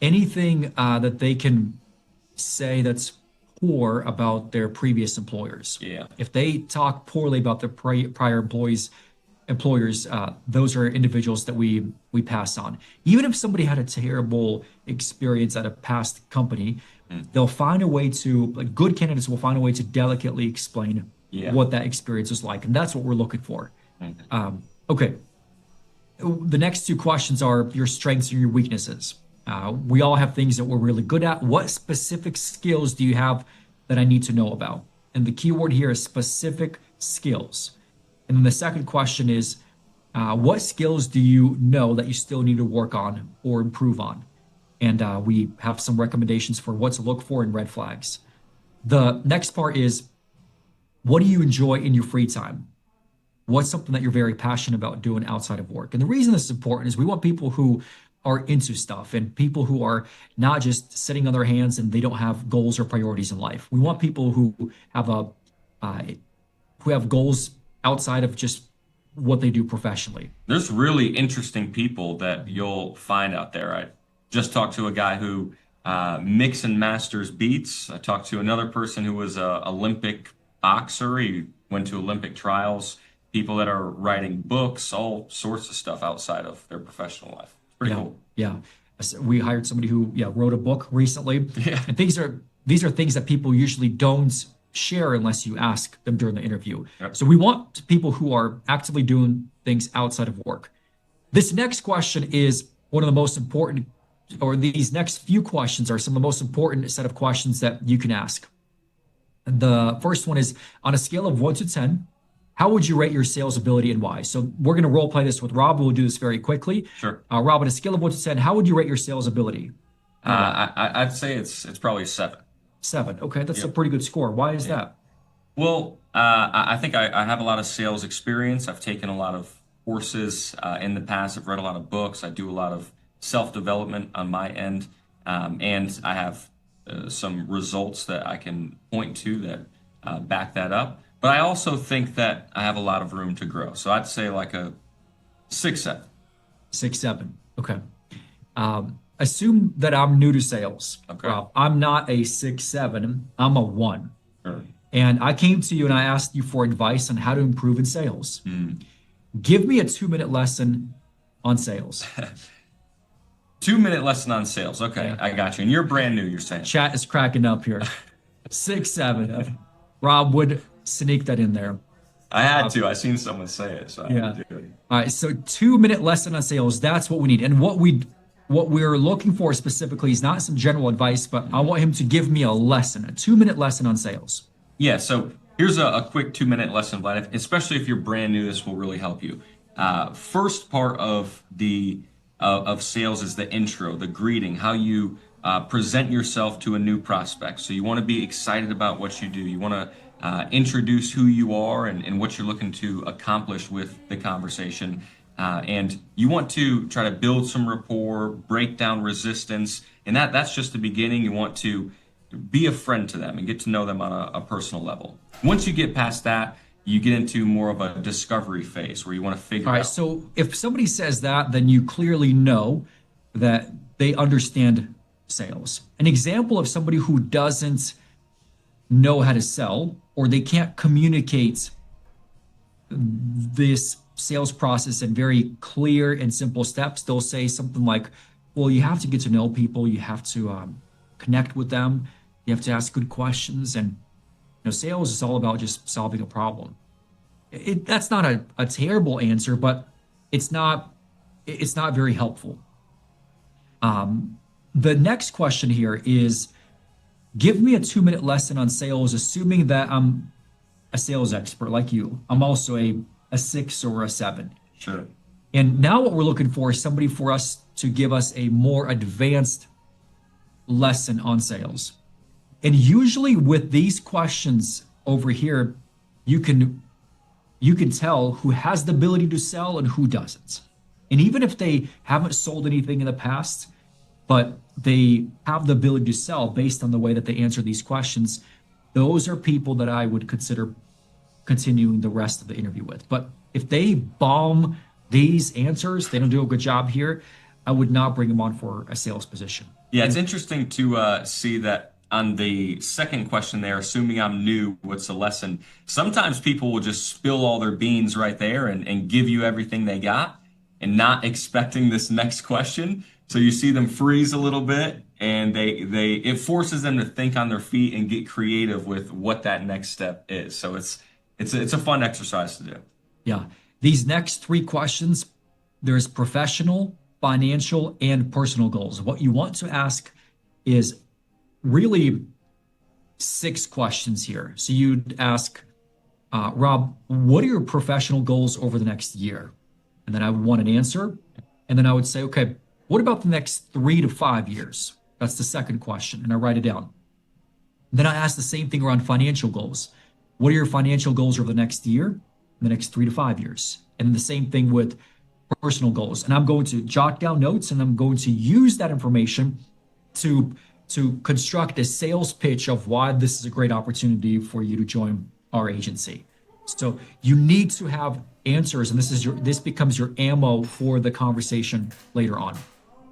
anything that they can say that's poor about their previous employers. Yeah. If they talk poorly about their prior employers, those are individuals that we pass on. Even if somebody had a terrible experience at a past company, they'll find a way to, like good candidates will find a way to delicately explain Yeah. what that experience is like, and that's what we're looking for. Mhm. Okay, the next two questions are your strengths and your weaknesses. We all have things that we're really good at. What specific skills do you have that I need to know about? And the key word here is specific skills. And then the second question is, what skills do you know that you still need to work on or improve on? And we have some recommendations for what to look for in red flags. The next part is, what do you enjoy in your free time? What's something that you're very passionate about doing outside of work? And the reason this is important is we want people who are into stuff and people who are not just sitting on their hands and they don't have goals or priorities in life. We want people who have uh, who have goals outside of just what they do professionally. There's really interesting people that you'll find out there. I just talked to a guy who mix and masters beats. I talked to another person who was a Olympic boxer. He went to Olympic trials. People that are writing books, all sorts of stuff outside of their professional life. It's pretty Yeah, cool. yeah. We hired somebody who wrote a book recently, Yeah. and these are things that people usually don't share unless you ask them during the interview. Yep. So we want people who are actively doing things outside of work. This next question is one of the most important, or these next few questions are some of the most important set of questions that you can ask. The first one is, on a scale of 1 to 10, how would you rate your sales ability and why? So we're going to role play this with Rob. We'll do this very quickly. Sure. Rob, on a scale of 1 to 10, how would you rate your sales ability? I'd say it's probably a 7. 7. Okay, that's a Yep. pretty good score. Why is that? Well, I think I have a lot of sales experience. I've taken a lot of courses in the past. I've read a lot of books. I do a lot of self-development on my end. And I have some results that I can point to that back that up. But I also think that I have a lot of room to grow. So I'd say like a 6, 7. 6, 7. Okay. Assume that I'm new to sales. Okay. Rob, I'm not a 6, 7. I'm a 1. Sure. And I came to you and I asked you for advice on how to improve in sales. Give me a 2-minute lesson on sales. 2-minute lesson on sales. Okay, Yeah. I got you. And you're brand new, you're saying. Chat is cracking up here. 6, 7. Rob would sneak that in there. I had to. I seen someone say it, so I had to do it. All right. So 2-minute lesson on sales. That's what we need. And what we're looking for specifically is not some general advice, but I want him to give me a lesson, a 2-minute lesson on sales. Yeah, so here's a quick 2-minute lesson, Vlad. Especially if you're brand new, this will really help you. First part of the of sales is the intro, the greeting, how you present yourself to a new prospect. So you want to be excited about what you do. You want to introduce who you are and what you're looking to accomplish with the conversation. And you want to try to build some rapport, break down resistance, and that's just the beginning. You want to be a friend to them and get to know them on a personal level. Once you get past that, you get into more of a discovery phase where you want to figure All right. out. So if somebody says that, then you clearly know that they understand sales. An example of somebody who doesn't know how to sell or they can't communicate this sales process in very clear and simple steps, they'll say something like, well, you have to get to know people, you have to connect with them, you have to ask good questions, and sales is all about just solving a problem. That's not a terrible answer, but it's not very helpful. The next question here is, give me a 2-minute lesson on sales, assuming that I'm a sales expert like you. I'm also a 6 or a 7. Sure. And now what we're looking for is somebody for us to give us a more advanced lesson on sales. And usually with these questions over here, you can tell who has the ability to sell and who doesn't. And even if they haven't sold anything in the past, but they have the ability to sell based on the way that they answer these questions, those are people that I would consider continuing the rest of the interview with. But if they bomb these answers, they don't do a good job here, I would not bring them on for a sales position. Yeah, it's interesting to see that on the second question there, assuming I'm new, what's the lesson? Sometimes people will just spill all their beans right there and give you everything they got and not expecting this next question. So you see them freeze a little bit and it forces them to think on their feet and get creative with what that next step is. So it's a fun exercise to do. Yeah. These next 3 questions, there's professional, financial, and personal goals. What you want to ask is really 6 questions here. So you'd ask, Rob, what are your professional goals over the next year? And then I would want an answer. And then I would say, okay, what about the next 3 to 5 years? That's the second question. And I write it down. Then I ask the same thing around financial goals. What are your financial goals over the next year, the next 3 to 5 years? And the same thing with personal goals. And I'm going to jot down notes and I'm going to use that information to construct a sales pitch of why this is a great opportunity for you to join our agency. So you need to have answers, and this becomes your ammo for the conversation later on.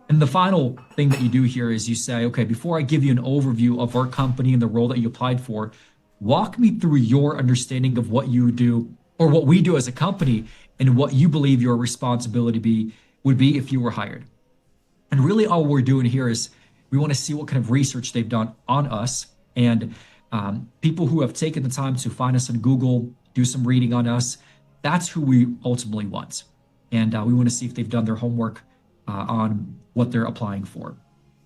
And the final thing that you do here is you say, okay, before I give you an overview of our company and the role that you applied for, walk me through your understanding of what you do or what we do as a company and what you believe your responsibility would be if you were hired. And really all we're doing here is we want to see what kind of research they've done on us, and people who have taken the time to find us on Google, do some reading on us. That's who we ultimately want. And we want to see if they've done their homework on what they're applying for.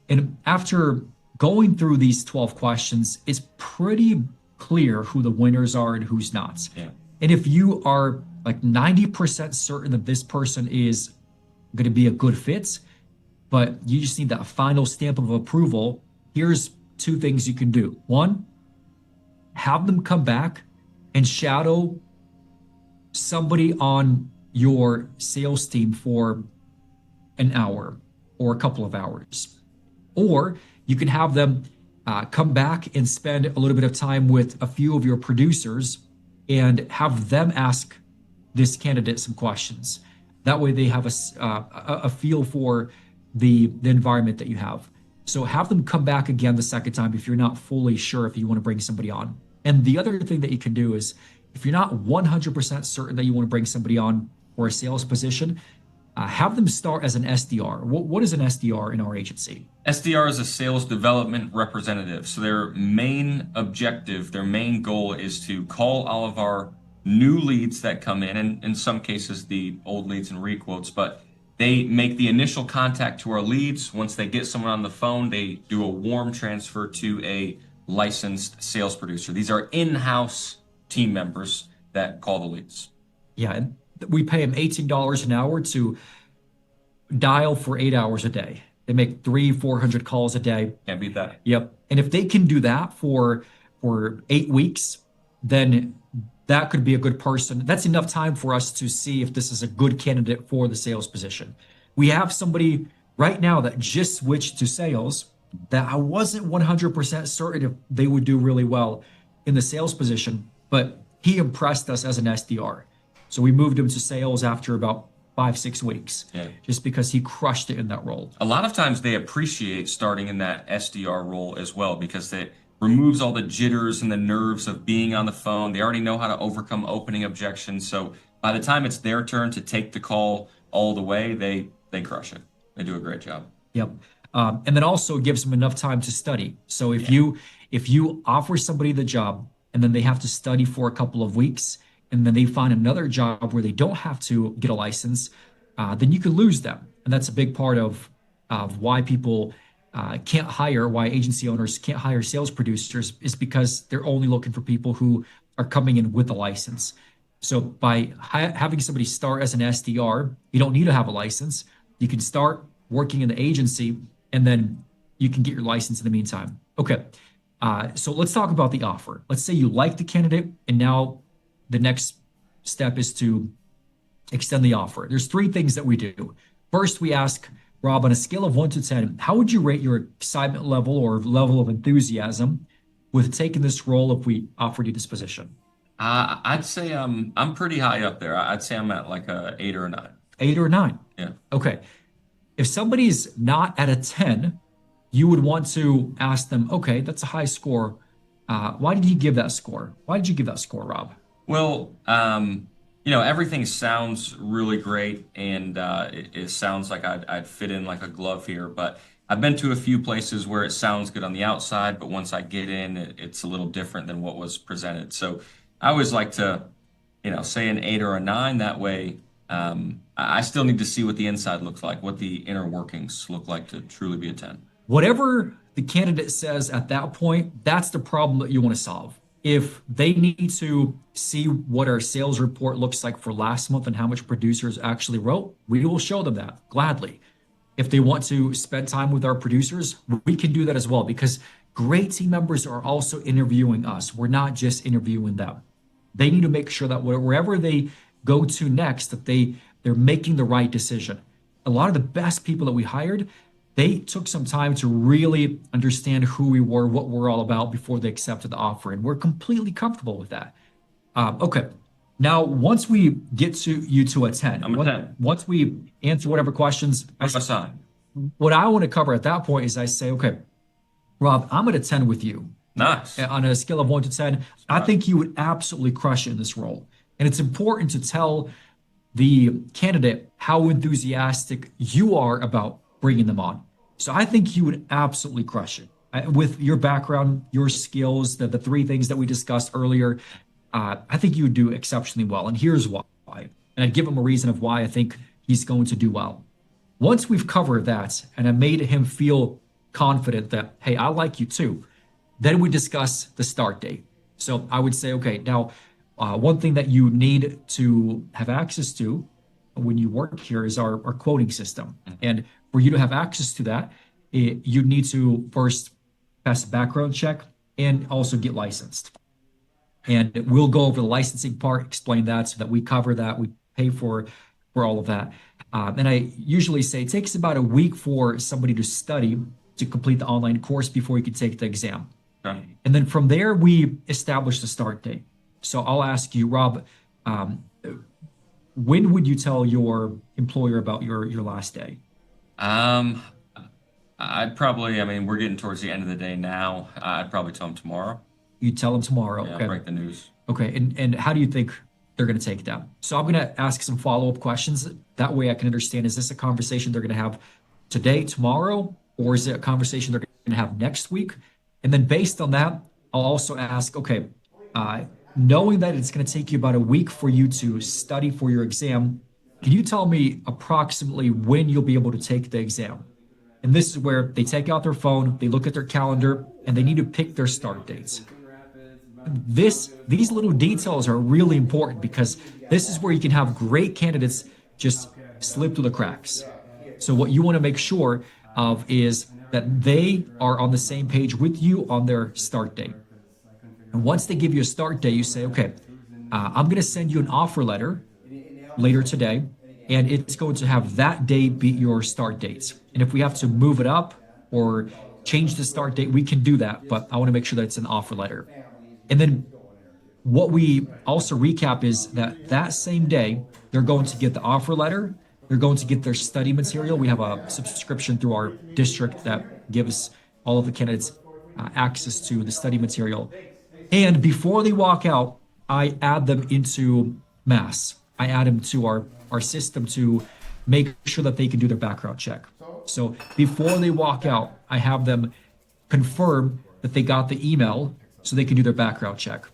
And after going through these 12 questions, it's pretty clear who the winners are and who's not. Yeah. And if you are like 90% certain that this person is going to be a good fit, but you just need that final stamp of approval, here's two things you can do. One, have them come back and shadow somebody on your sales team for an hour or a couple of hours. Or you can have them come back and spend a little bit of time with a few of your producers and have them ask this candidate some questions. That way they have a feel for the environment that you have. So have them come back again the second time if you're not fully sure if you want to bring somebody on. And the other thing that you can do is if you're not 100% certain that you want to bring somebody on for a sales position, have them start as an SDR. What is an SDR in our agency? SDR is a sales development representative. So their main objective, their main goal is to call all of our new leads that come in, and in some cases the old leads and requotes, but they make the initial contact to our leads. Once they get someone on the phone, they do a warm transfer to a licensed sales producer. These are in-house team members that call the leads. Yeah, and we pay them $18 an hour to dial for 8 hours a day. They make 300-400 calls a day. Can't beat that. Yep. And if they can do that for 8 weeks, then that could be a good person. That's enough time for us to see if this is a good candidate for the sales position. We have somebody right now that just switched to sales that I wasn't 100% certain if they would do really well in the sales position, but he impressed us as an SDR. So we moved him to sales after about 5-6 weeks, just because he crushed it in that role. A lot of times they appreciate starting in that SDR role as well because it removes all the jitters and the nerves of being on the phone. They already know how to overcome opening objections. So by the time it's their turn to take the call all the way, they crush it. They do a great job. Yep. And then also gives them enough time to study. So if you offer somebody the job and then they have to study for a couple of weeks, and then they find another job where they don't have to get a license, then you could lose them. And that's a big part of why people can't hire, why agency owners can't hire sales producers, is because they're only looking for people who are coming in with a license. So by having somebody start as an SDR, you don't need to have a license. You can start working in the agency, and then you can get your license in the meantime. Okay, so let's talk about the offer. Let's say you like the candidate, and now the next step is to extend the offer. There's 3 things that we do. First, we ask, Rob, on a scale of 1 to 10, how would you rate your excitement level or level of enthusiasm with taking this role if we offered you this position? I'd say I'm pretty high up there. I'd say I'm at like a 8 or a 9. 8 or 9? Yeah. Okay. If somebody's not at a 10, you would want to ask them, okay, that's a high score. Why did you give that score? Why did you give that score, Rob? Well, everything sounds really great, and it sounds like I'd fit in like a glove here. But I've been to a few places where it sounds good on the outside, but once I get in, it's a little different than what was presented. So I always like to, say an 8 or a 9. That way, I still need to see what the inside looks like, what the inner workings look like to truly be a 10. Whatever the candidate says at that point, that's the problem that you want to solve. If they need to see what our sales report looks like for last month and how much producers actually wrote, we will show them that gladly. If they want to spend time with our producers, we can do that as well, because great team members are also interviewing us. We're not just interviewing them. They need to make sure that wherever they go to next, that they're making the right decision. A lot of the best people that we hired, they took some time to really understand who we were, what we're all about before they accepted the offer. And we're completely comfortable with that. Okay. Now, once we get you to a 10, I'm a 10. Once we answer whatever questions, what I want to cover at that point is I say, okay, Rob, I'm at a 10 with you. Nice. On a scale of 1 to 10, I think you would absolutely crush it in this role. And it's important to tell the candidate how enthusiastic you are about bringing them on. So I think you would absolutely crush it. With your background, your skills, the 3 things that we discussed earlier, I think you would do exceptionally well. And here's why. And I'd give him a reason of why I think he's going to do well. Once we've covered that and I made him feel confident that, hey, I like you too, then we discuss the start date. So I would say, okay, now One thing that you need to have access to when you work here is our quoting system. And for you to have access to that, you need to first pass a background check and also get licensed. And we'll go over the licensing part, explain that so that we cover that, we pay for all of that. And I usually say it takes about a week for somebody to study to complete the online course before you can take the exam. Okay. And then from there, we establish the start date. So I'll ask you, Rob, when would you tell your employer about your last day? I'd probably, I mean, we're getting towards the end of the day now. I'd probably tell them tomorrow. You tell them tomorrow. Yeah, Okay. break the news. Okay. And how do you think they're going to take that? So I'm going to ask some follow-up questions. That way I can understand, is this a conversation they're going to have today, tomorrow, or is it a conversation they're going to have next week? And then based on that, I'll also ask, okay, knowing that it's going to take you about a week for you to study for your exam, can you tell me approximately when you'll be able to take the exam? And this is where they take out their phone, they look at their calendar, and they need to pick their start dates. These little details are really important because this is where you can have great candidates just slip through the cracks. So what you want to make sure of is that they are on the same page with you on their start date. And once they give you a start date, you say, okay, I'm going to send you an offer letter later today, and it's going to have that day be your start dates. And if we have to move it up or change the start date, we can do that, but I want to make sure that it's an offer letter. And then what we also recap is that same day, they're going to get the offer letter, they're going to get their study material. We have a subscription through our district that gives all of the candidates access to the study material. And before they walk out, I add them into Mass. I add them to our system to make sure that they can do their background check. So before they walk out, I have them confirm that they got the email so they can do their background check.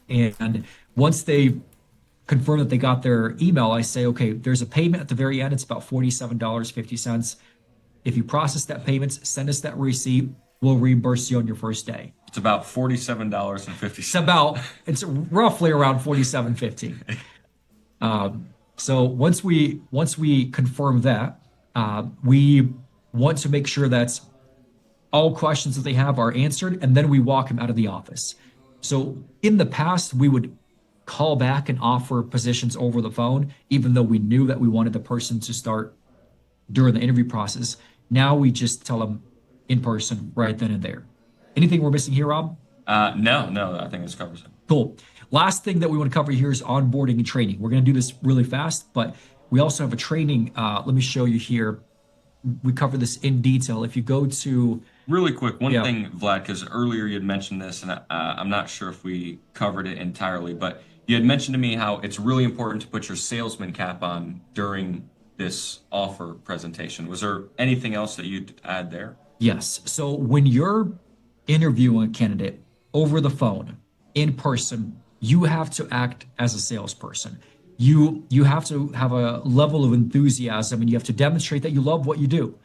And once they confirm that they got their email, I say, okay, there's a payment at the very end. It's about $47.50. If you process that payment, send us that receipt. We'll reimburse you on your first day. It's about $47.50. It's roughly around $47.50. So once we confirm that, we want to make sure that all questions that they have are answered, and then we walk them out of the office. So in the past, we would call back and offer positions over the phone, even though we knew that we wanted the person to start during the interview process. Now we just tell them in person right then and there. Anything we're missing here, Rob? No, I think this covers it. Cool. Last thing that we want to cover here is onboarding and training. We're going to do this really fast, but we also have a training. Let me show you here. We cover this in detail. If you go to... Really quick, one thing, Vlad, because earlier you had mentioned this, and I'm not sure if we covered it entirely, but you had mentioned to me how it's really important to put your salesman cap on during this offer presentation. Was there anything else that you'd add there? Yes. So when you're interviewing a candidate over the phone, in person, you have to act as a salesperson. You have to have a level of enthusiasm, and you have to demonstrate that you love what you do.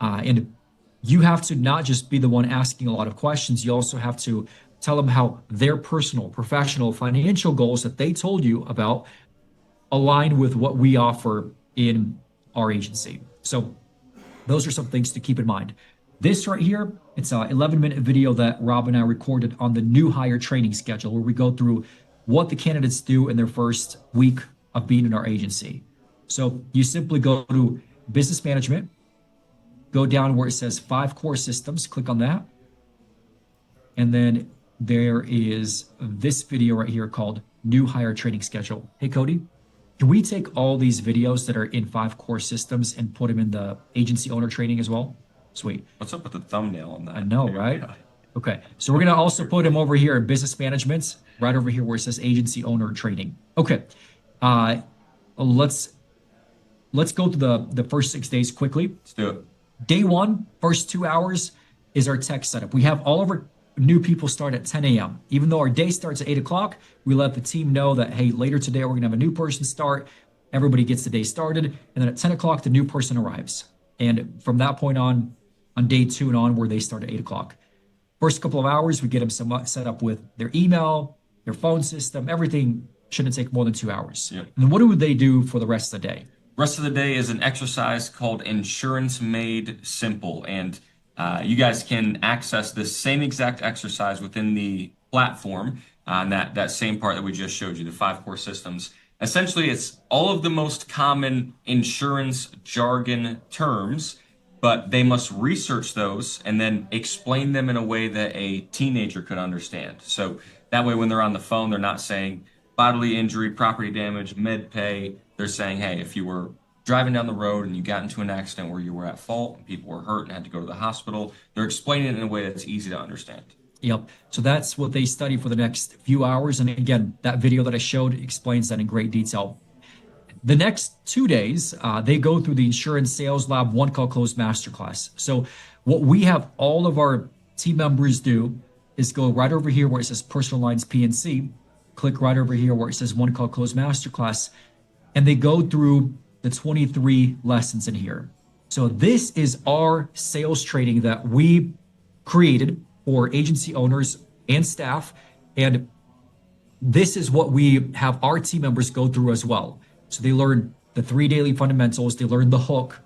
And you have to not just be the one asking a lot of questions. You also have to tell them how their personal, professional, financial goals that they told you about align with what we offer in our agency. So those are some things to keep in mind. This right here, it's an 11-minute video that Rob and I recorded on the new hire training schedule, where we go through what the candidates do in their first week of being in our agency. So you simply go to business management, go down where it says 5 core systems, click on that. And then there is this video right here called new hire training schedule. Hey, Cody, can we take all these videos that are in 5 core systems and put them in the agency owner training as well? Sweet. What's up with the thumbnail on that? I know, right? Okay. So we're going to also put them over here in business management, right over here where it says agency owner training. Okay. Let's go to the first 6 days quickly. Let's do it. Day 1, first 2 hours is our tech setup. We have all of our new people start at 10 a.m. Even though our day starts at 8 o'clock, we let the team know that, hey, later today, we're going to have a new person start. Everybody gets the day started. And then at 10 o'clock, the new person arrives. And from that point on day 2 and on, where they start at 8 o'clock. First couple of hours, we get them set up with their email, their phone system, everything shouldn't take more than 2 hours. Yep. And then what do they do for the rest of the day? Rest of the day is an exercise called Insurance Made Simple. And you guys can access this same exact exercise within the platform on that same part that we just showed you, the 5 core systems. Essentially, it's all of the most common insurance jargon terms, but they must research those and then explain them in a way that a teenager could understand. So that way, when they're on the phone, they're not saying bodily injury, property damage, med pay. They're saying, hey, if you were driving down the road and you got into an accident where you were at fault and people were hurt and had to go to the hospital, they're explaining it in a way that's easy to understand. Yep. So that's what they study for the next few hours. And again, that video that I showed explains that in great detail. The next 2 days, they go through the Insurance Sales Lab One Call Close Masterclass. So what we have all of our team members do is go right over here where it says Personal Lines PNC, click right over here where it says One Call Close Masterclass, and they go through the 23 lessons in here. So this is our sales training that we created for agency owners and staff. And this is what we have our team members go through as well. So they learn the 3 daily fundamentals, they learn the hook,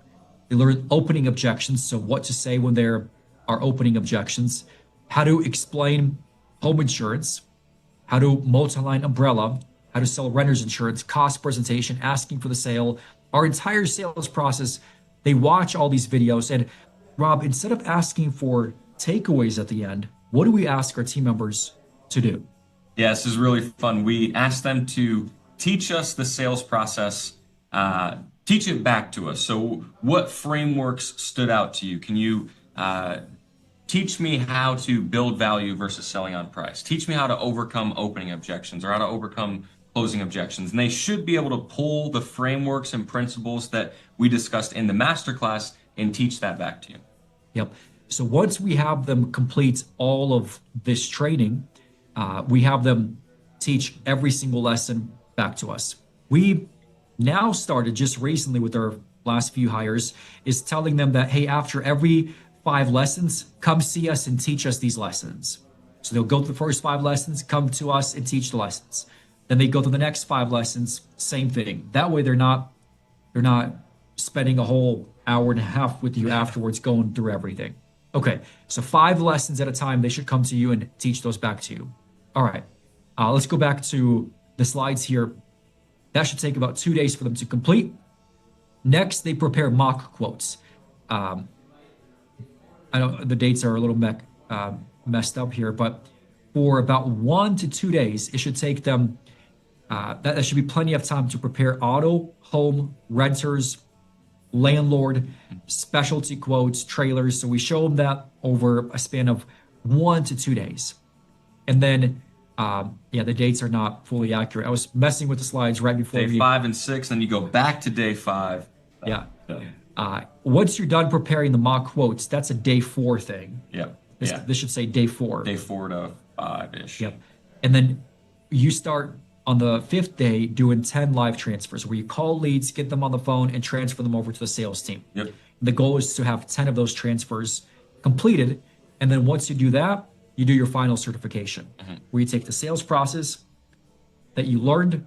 they learn opening objections. So what to say when there are opening objections, how to explain home insurance, how to multi-line umbrella, how to sell renter's insurance, cost presentation, asking for the sale, our entire sales process. They watch all these videos. And Rob, instead of asking for takeaways at the end, what do we ask our team members to do? Yeah, this is really fun. We ask them to teach us the sales process, teach it back to us. So what frameworks stood out to you? Can you teach me how to build value versus selling on price? Teach me how to overcome opening objections or how to overcome closing objections. And they should be able to pull the frameworks and principles that we discussed in the masterclass and teach that back to you. Yep. So once we have them complete all of this training, we have them teach every single lesson back to us. We now started just recently with our last few hires is telling them that, hey, after every 5 lessons, come see us and teach us these lessons. So they'll go through the first 5 lessons, come to us and teach the lessons. Then they go through the next 5 lessons, same thing. That way they're not spending a whole hour and a half with you afterwards going through everything. Okay, so 5 lessons at a time, they should come to you and teach those back to you. All right, let's go back to the slides here. That should take about 2 days for them to complete. Next, they prepare mock quotes. I know the dates are a little messed up here, but for about 1 to 2 days, it should take them, that should be plenty of time to prepare auto, home, renters, landlord, specialty quotes, trailers. So we show them that over a span of 1 to 2 days. And then, the dates are not fully accurate. I was messing with the slides right before Day 5 and 6, then you go back to day 5. Yeah. Once you're done preparing the mock quotes, that's a day 4 thing. Yep. This should say day 4. Day 4 to 5-ish. Yep. And then you start on the 5th day doing 10 live transfers where you call leads, get them on the phone, and transfer them over to the sales team. Yep. The goal is to have 10 of those transfers completed. And then once you do that, you do your final certification, where you take the sales process that you learned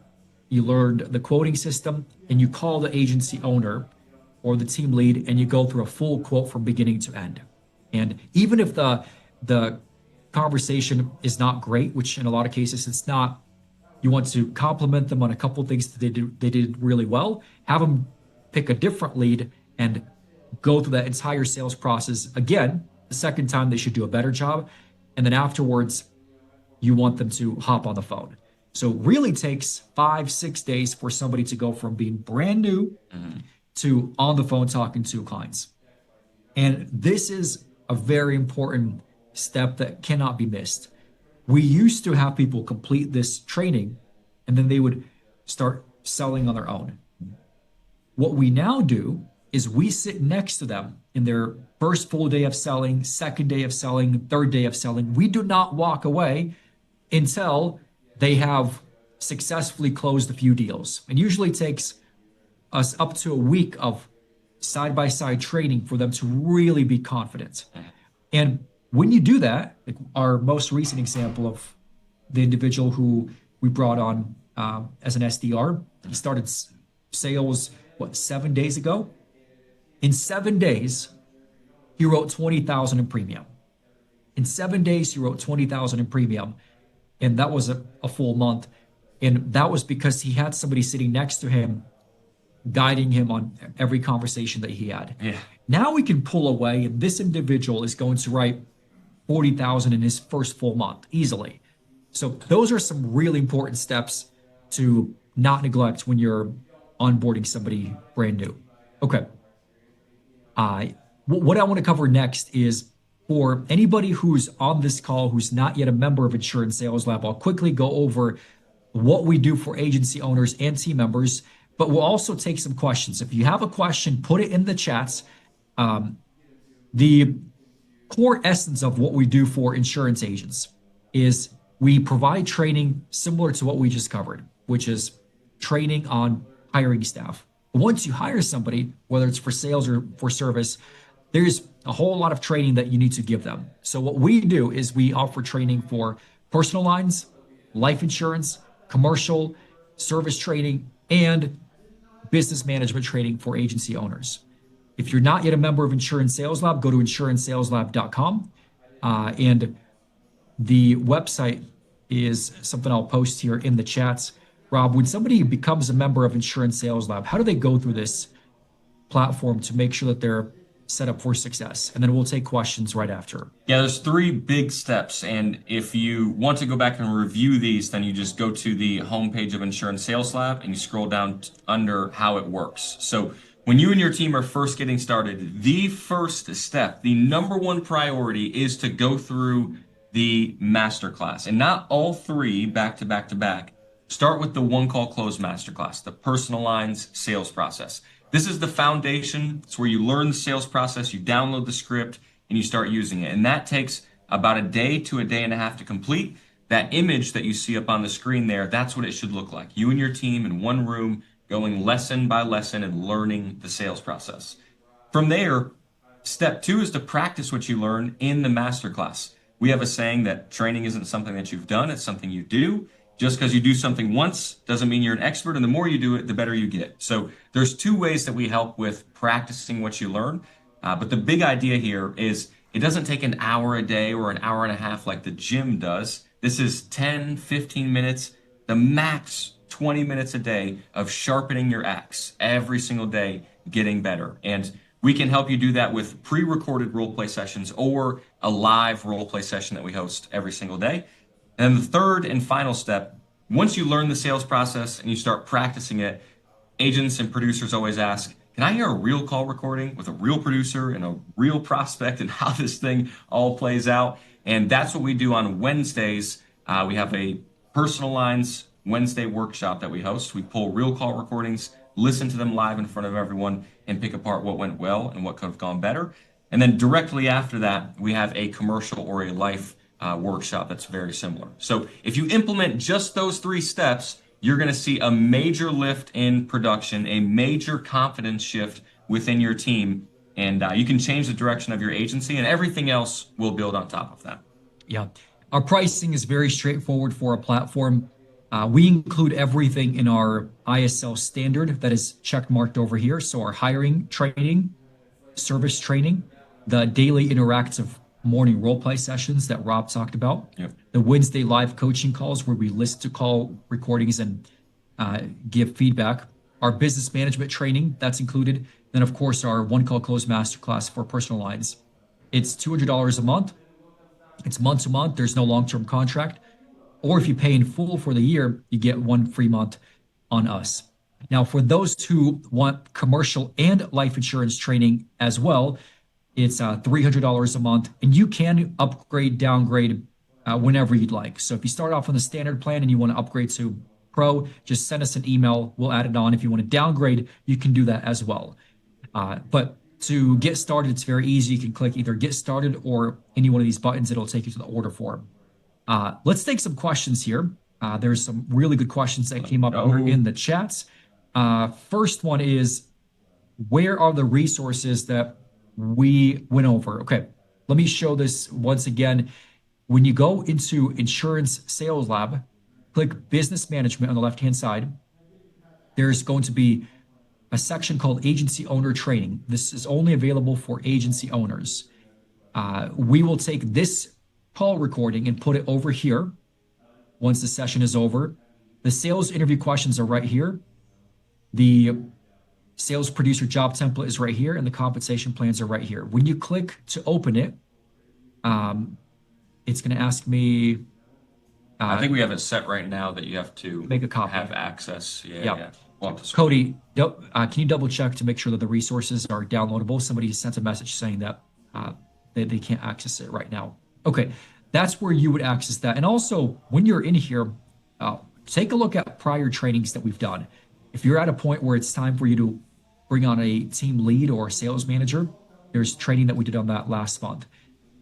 the quoting system, and you call the agency owner or the team lead, and you go through a full quote from beginning to end. And even if the conversation is not great, which in a lot of cases it's not, you want to compliment them on a couple of things that they did really well, have them pick a different lead and go through that entire sales process again. The second time they should do a better job. And then afterwards, you want them to hop on the phone. So it really takes 5-6 days for somebody to go from being brand new to on the phone talking to clients. And this is a very important step that cannot be missed. We used to have people complete this training and then they would start selling on their own. What we now do is we sit next to them in their first full day of selling, second day of selling, third day of selling. We do not walk away until they have successfully closed a few deals. It usually takes us up to a week of side-by-side training for them to really be confident. And when you do that, like our most recent example of the individual who we brought on as an SDR. He started sales, 7 days ago? In 7 days, he wrote 20,000 in premium. In 7 days, he wrote 20,000 in premium. And that was a full month. And that was because he had somebody sitting next to him, guiding him on every conversation that he had. Yeah. Now we can pull away, and this individual is going to write 40,000 in his first full month easily. So those are some really important steps to not neglect when you're onboarding somebody brand new. Okay. What I want to cover next is for anybody who's on this call who's not yet a member of Insurance Sales Lab, I'll quickly go over what we do for agency owners and team members, but we'll also take some questions. If you have a question, put it in the chats. The core essence of what we do for insurance agents is we provide training similar to what we just covered, which is training on hiring staff. Once you hire somebody, whether it's for sales or for service, there's a whole lot of training that you need to give them. So what we do is we offer training for personal lines, life insurance, commercial, service training, and business management training for agency owners. If you're not yet a member of Insurance Sales Lab, go to insurancesaleslab.com. And the website is something I'll post here in the chats. Rob, when somebody becomes a member of Insurance Sales Lab, how do they go through this platform to make sure that they're set up for success? And then we'll take questions right after. Yeah, there's 3 big steps. And if you want to go back and review these, then you just go to the homepage of Insurance Sales Lab and you scroll down under how it works. So when you and your team are first getting started, the first step, the number 1 priority is to go through the masterclass. And not all 3 back to back to back. Start with the one call close masterclass, the personal lines sales process. This is the foundation. It's where you learn the sales process, you download the script, and you start using it. And that takes about a day to a day and a half to complete. That image that you see up on the screen there, that's what it should look like. You and your team in one room going lesson by lesson and learning the sales process. From there, step 2 is to practice what you learn in the masterclass. We have a saying that training isn't something that you've done, it's something you do. Just because you do something once doesn't mean you're an expert, and the more you do it, the better you get. So there's 2 ways that we help with practicing what you learn. But the big idea here is it doesn't take an hour a day or an hour and a half like the gym does. This is 10, 15 minutes, the max 20 minutes a day of sharpening your axe every single day, getting better. And we can help you do that with pre-recorded role play sessions or a live role play session that we host every single day. And the third and final step, once you learn the sales process and you start practicing it, agents and producers always ask, can I hear a real call recording with a real producer and a real prospect and how this thing all plays out? And that's what we do on Wednesdays. We have a personal lines Wednesday workshop that we host. We pull real call recordings, listen to them live in front of everyone, and pick apart what went well and what could have gone better. And then directly after that, we have a commercial or a life workshop that's very similar. So if you implement just those 3 steps, you're going to see a major lift in production, a major confidence shift within your team, and you can change the direction of your agency, and everything else will build on top of that. Yeah. Our pricing is very straightforward for a platform. We include everything in our ISL standard that is check marked over here. So our hiring training, service training, the daily interactive morning role play sessions that Rob talked about, the Wednesday live coaching calls where we listen to call recordings and give feedback, our business management training that's included, then of course our one call close masterclass for personal lines. It's $200 a month. It's month to month. There's no long-term contract. Or if you pay in full for the year, you get 1 free month on us. Now, for those who want commercial and life insurance training as well, it's $300 a month, and you can upgrade, downgrade whenever you'd like. So if you start off on the standard plan and you want to upgrade to Pro, just send us an email. We'll add it on. If you want to downgrade, you can do that as well. But to get started, it's very easy. You can click either Get Started or any one of these buttons. It'll take you to the order form. Let's take some questions here. There's some really good questions that came up in the chats. First one is, where are the resources that we went over? Okay, let me show this once again. When you go into Insurance Sales Lab, click Business Management on the left-hand side. There's going to be a section called Agency Owner Training. This is only available for agency owners. We will take this call recording and put it over here once the session is over. The sales interview questions are right here. The sales producer job template is right here, and the compensation plans are right here. When you click to open it, it's going to ask me. I think we have it set right now that you have to make a copy. Have access. Yeah. Yeah. Well, Cody, can you double check to make sure that the resources are downloadable? Somebody sent a message saying that they can't access it right now. Okay, that's where you would access that. And also, when you're in here, take a look at prior trainings that we've done. If you're at a point where it's time for you to bring on a team lead or a sales manager, there's training that we did on that last month.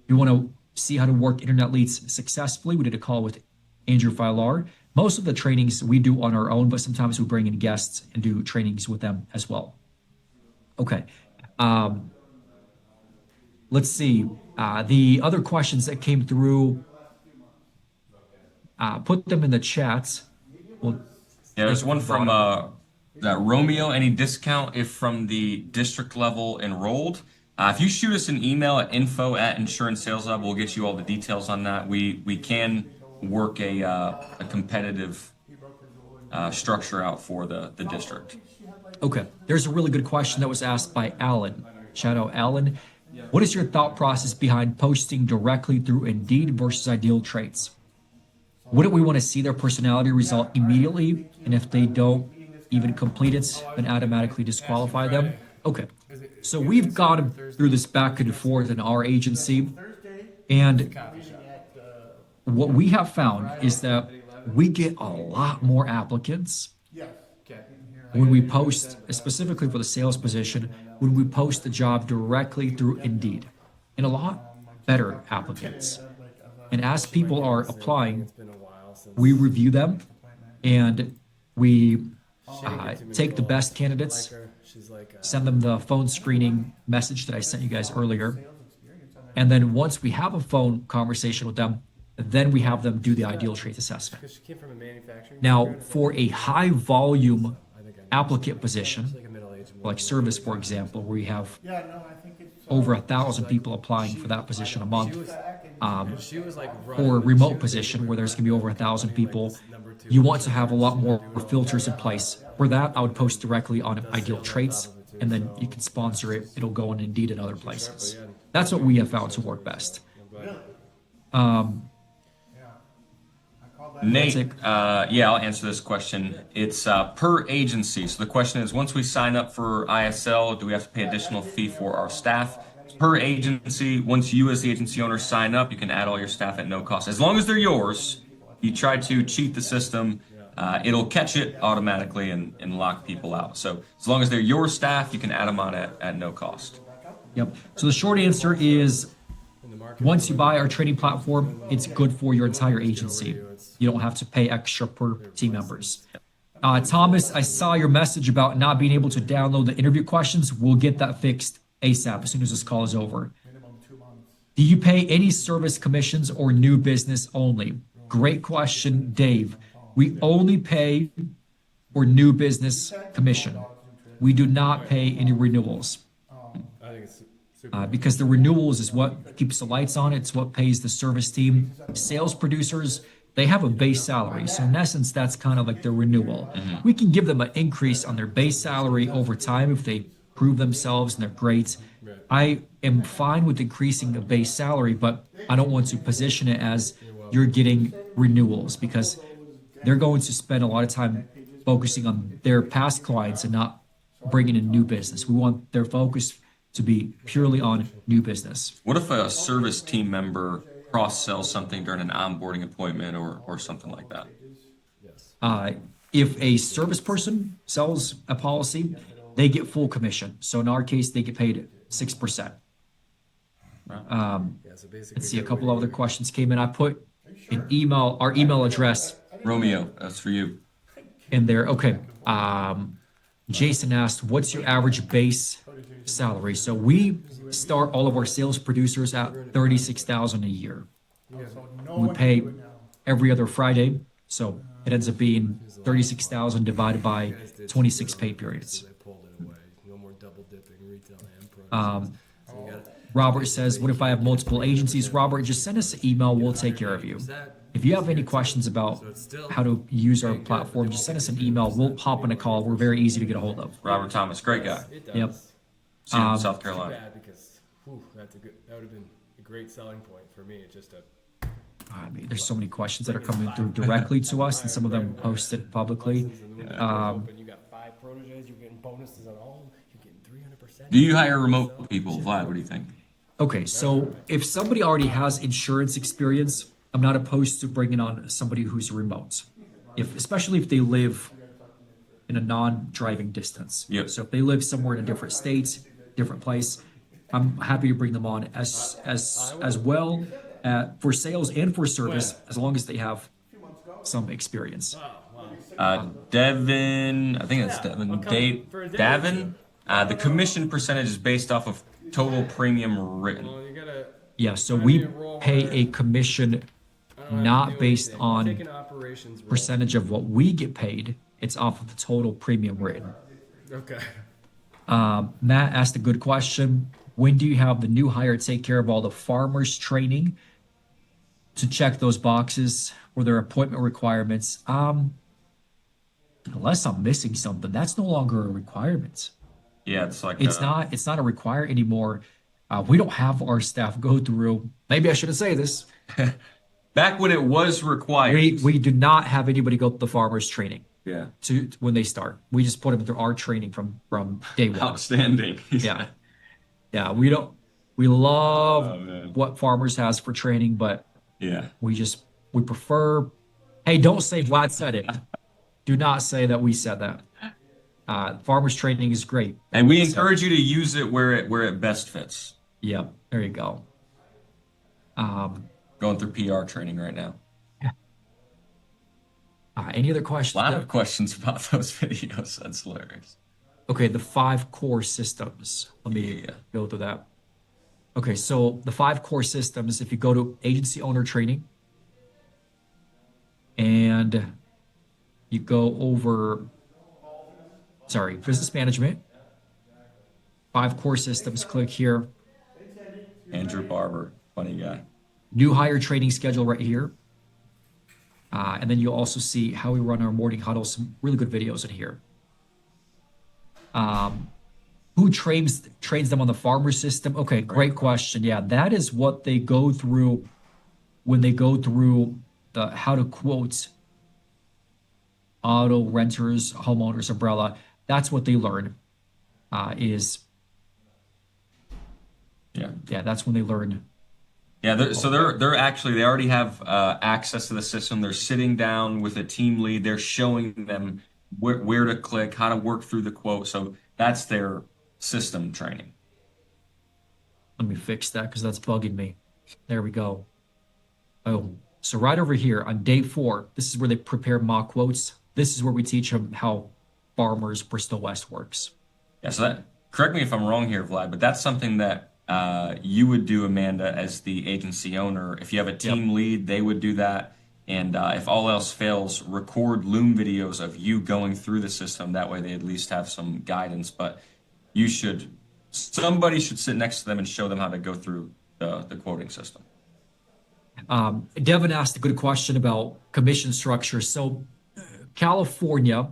If you want to see how to work internet leads successfully, we did a call with Andrew Filar. Most of the trainings we do on our own, but sometimes we bring in guests and do trainings with them as well. Okay. Let's see. The other questions that came through, put them in the chat. There's one from Romeo. Any discount if from the district level enrolled? If you shoot us an email at info@insurancesaleslab, we'll get you all the details on that. We can work a competitive structure out for the district. Okay. There's a really good question that was asked by Alan. Shout out, Alan. What is your thought process behind posting directly through Indeed versus Ideal Traits? Wouldn't we want to see their personality result immediately? And if they don't even complete it, then automatically disqualify them? Okay. So we've gone through this back and forth in our agency. And what we have found is that we get a lot more applicants when we post, specifically for the sales position, when we post the job directly through Indeed, and a lot better applicants. And as people are applying, we review them and we take the best candidates, send them the phone screening message that I sent you guys earlier. And then once we have a phone conversation with them, then we have them do the ideal traits assessment. Now, for a high volume applicant position, like service, for example, where you have over 1,000 people applying for that position a month, or a remote position where there's going to be over 1,000 people, you want to have a lot more filters in place. For that, I would post directly on Ideal Traits, and then you can sponsor it. It'll go on Indeed and other places. That's what we have found to work best. Nate, I'll answer this question. It's per agency. So the question is, once we sign up for ISL, do we have to pay additional fee for our staff? Per agency, once you as the agency owner sign up, you can add all your staff at no cost. As long as they're yours, you try to cheat the system, it'll catch it automatically and lock people out. So as long as they're your staff, you can add them on at no cost. Yep. So the short answer is, once you buy our training platform, it's good for your entire agency. You don't have to pay extra per team members. Thomas, I saw your message about not being able to download the interview questions. We'll get that fixed ASAP as soon as this call is over. Do you pay any service commissions or new business only? Great question, Dave. We only pay for new business commission. We do not pay any renewals. Because the renewals is what keeps the lights on. It's what pays the service team. Sales producers, they have a base salary. So in essence, that's kind of like their renewal. We can give them an increase on their base salary over time if they prove themselves and they're great. I am fine with increasing the base salary, but I don't want to position it as you're getting renewals, because they're going to spend a lot of time focusing on their past clients and not bringing in new business. We want their focus to be purely on new business. What if a service team member cross-sells something during an onboarding appointment or something like that? If a service person sells a policy, they get full commission. So in our case, they get paid 6%. Let's see, a couple other questions came in. I put an email, our email address. Romeo, that's for you. In there. Okay. Jason asked, what's your average base salary? So we start all of our sales producers at $36,000 a year. So no We one pay can do it now. every other Friday, so it ends up being 36,000 divided by 26 pay periods. They pulled it away. No more double dipping retail and pro. So you gotta- Robert says, what if I have multiple agencies? Robert, just send us an email. We'll take care of you. If you have any questions about how to use our platform, just send us an email. We'll hop on a call. We're very easy to get a hold of. Robert Thomas, great guy. It does. Yep. See him in South Too Carolina. bad because that would have been a great selling point for me. It's just a I mean, there's so many questions that are coming through directly to us, and some of them posted publicly. you got 5 proteges, you're getting bonuses on all of them, you're getting 300%. Do you hire remote people, Vlad? What do you think? Okay, so if somebody already has insurance experience, I'm not opposed to bringing on somebody who's remote. Especially if they live in a non-driving distance. Yep. So if they live somewhere in a different state, different place, I'm happy to bring them on as well for sales and for service, as long as they have some experience. Devin, I think that's Devin. Davin. The commission percentage is based off of total premium written. Well, you gotta Yeah, so we pay a commission not based on take an operations role. percentage of what we get paid. It's off of the total premium written. Okay. Matt asked a good question. When do you have the new hire take care of all the farmers training to check those boxes or their appointment requirements? Unless I'm missing something, that's no longer a requirement. Yeah, it's like It's not a require anymore. We don't have our staff go through. Maybe I shouldn't say this. back when it was required. We do not have anybody go through the farmers training Yeah, to when they start. We just put them through our training from day one. outstanding. Yeah. Yeah, we love Oh, man. what farmers has for training, but Yeah. we prefer, hey, don't say Vlad said it. Do not say that we said that. Farmers training is great. And we encourage you to use it where it best fits. Yeah, there you go. Going through PR training right now. Any other A questions? lot of questions about those videos. That's hilarious. Okay, the 5 core systems. Let me go through that. Okay, so the 5 core systems, if you go to agency owner training and you go over, business management, 5 core systems, click here, Andrew Barber, funny guy. new hire training schedule right here. And then you'll also see how we run our morning huddle, some really good videos in here. Who trains them on the farmer system? Okay, great question. Yeah, that is what they go through when they go through the how to quote auto renters, homeowners, umbrella. That's what they learn. Yeah. That's when they learn. Yeah, they're actually they already have access to the system. They're sitting down with a team lead. They're showing them where to click, how to work through the quote. So that's their system training. Let me fix that because that's bugging me. There we go. Oh, so right over here on day 4, this is where they prepare mock quotes. This is where we teach them how Farmers Bristol West works. Yeah, so that correct me if I'm wrong here, Vlad, but that's something that you would do, Amanda, as the agency owner. If you have a team lead, they would do that. And if all else fails, record Loom videos of you going through the system. That way they at least have some guidance. But somebody should sit next to them and show them how to go through the quoting system. Devin asked a good question about commission structure. So California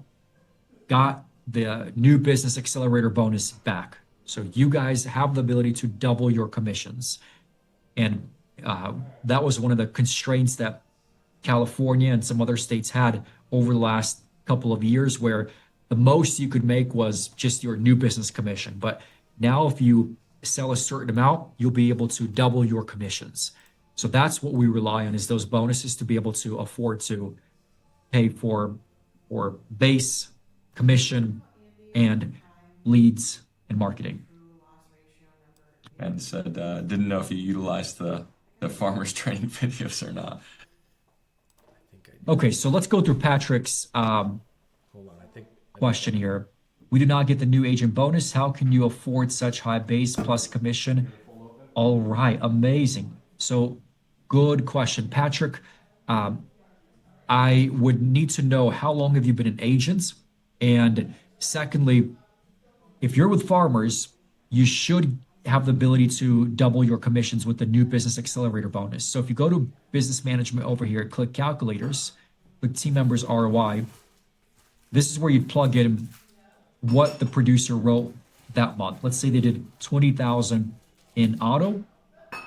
got the new business accelerator bonus back. So you guys have the ability to double your commissions. And that was one of the constraints that California and some other states had over the last couple of years, where the most you could make was just your new business commission. But now if you sell a certain amount, you'll be able to double your commissions. So that's what we rely on, is those bonuses to be able to afford to pay for base, commission, and leads and marketing. And said, didn't know if you utilized the farmers training videos or not. Okay, so let's go through Patrick's Hold on, question here. We do not get the new agent bonus. How can you afford such high base plus commission? All right, amazing. So Good question, Patrick. I would need to know how long have you been an agent? And secondly, if you're with farmers, you should have the ability to double your commissions with the new business accelerator bonus. So if you go to business management over here, click calculators, click team members ROI, this is where you plug in what the producer wrote that month. Let's say they did 20,000 in auto,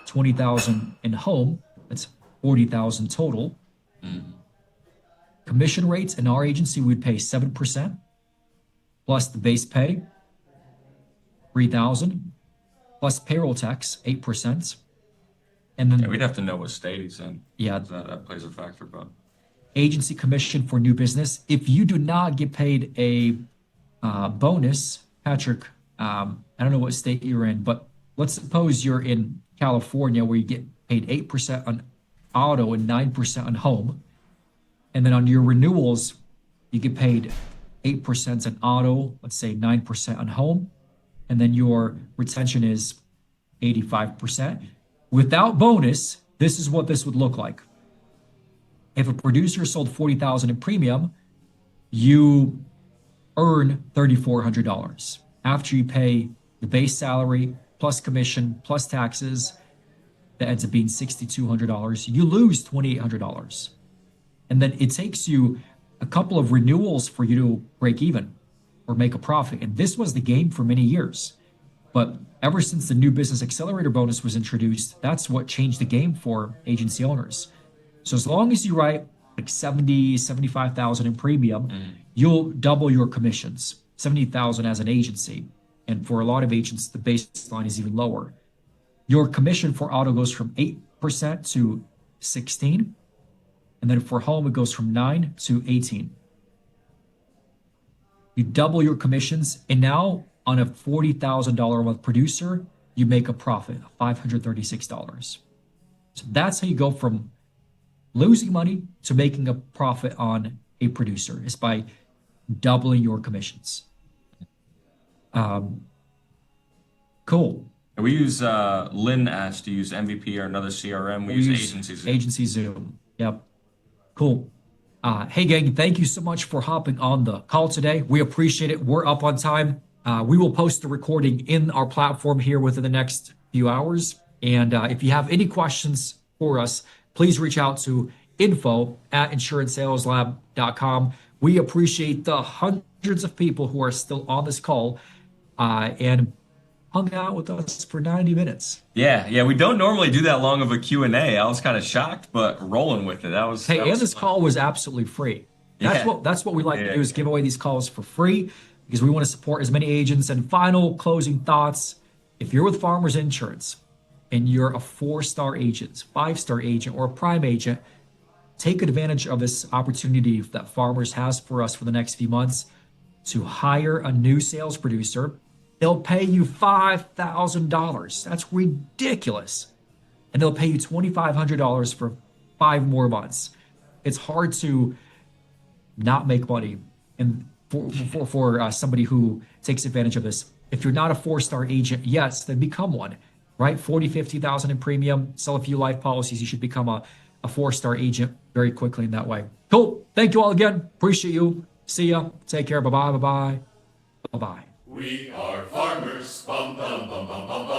20,000 in home. That's 40,000 total. Commission rates in our agency, we'd pay 7% plus the base pay, 3,000 plus payroll tax, 8%. And then Yeah, we'd have to know what state he's in. Yeah. That plays a factor, but agency commission for new business. If you do not get paid a bonus, Patrick, I don't know what state you're in, but let's suppose you're in California where you get paid 8% on auto and 9% on home. And then on your renewals, you get paid 8% on auto, let's say 9% on home. And then your retention is 85%. Without bonus, this is what this would look like. If a producer sold 40,000 in premium, you earn $3,400 after you pay the base salary plus commission plus taxes. That ends up being $6,200. You lose $2,800, and then it takes you a couple of renewals for you to break even or make a profit. And this was the game for many years, but ever since the new business accelerator bonus was introduced, that's what changed the game for agency owners. So as long as you write like 70, 75,000 in premium, you'll double your commissions, 70,000 as an agency. And for a lot of agents, the baseline is even lower. Your commission for auto goes from 8% to 16. And then for home, it goes from 9 to 18. You double your commissions. And now on a $40,000 a month producer, you make a profit of $536. So that's how you go from losing money to making a profit on a producer, is by doubling your commissions. Cool. we use Lynn asked to use MVP or another CRM. We use agencies. Agency Zoom. Yep. Cool. Hey, gang, thank you so much for hopping on the call today. We appreciate it. We're up on time. We will post the recording in our platform here within the next few hours. And if you have any questions for us, please reach out to info@insurancesaleslab.com. We appreciate the hundreds of people who are still on this call and hung out with us for 90 minutes. Yeah, we don't normally do that long of a Q&A. I was kind of shocked, but rolling with it. That was this call was absolutely free. That's what we like to do, is give away these calls for free, because we want to support as many agents. And final closing thoughts: if you're with Farmers Insurance and you're a 4-star agent, 5-star agent, or a prime agent, take advantage of this opportunity that Farmers has for us for the next few months to hire a new sales producer. They'll pay you $5,000. That's ridiculous. And they'll pay you $2,500 for 5 more months. It's hard to not make money and for somebody who takes advantage of this. If you're not a 4-star agent, yes, then become one, right? 40, 50,000 in premium, sell a few life policies. You should become a 4-star agent very quickly in that way. Cool. Thank you all again. Appreciate you. See ya. Take care. Bye-bye. Bye-bye. Bye-bye. We are farmers. Bum, bum, bum, bum, bum, bum.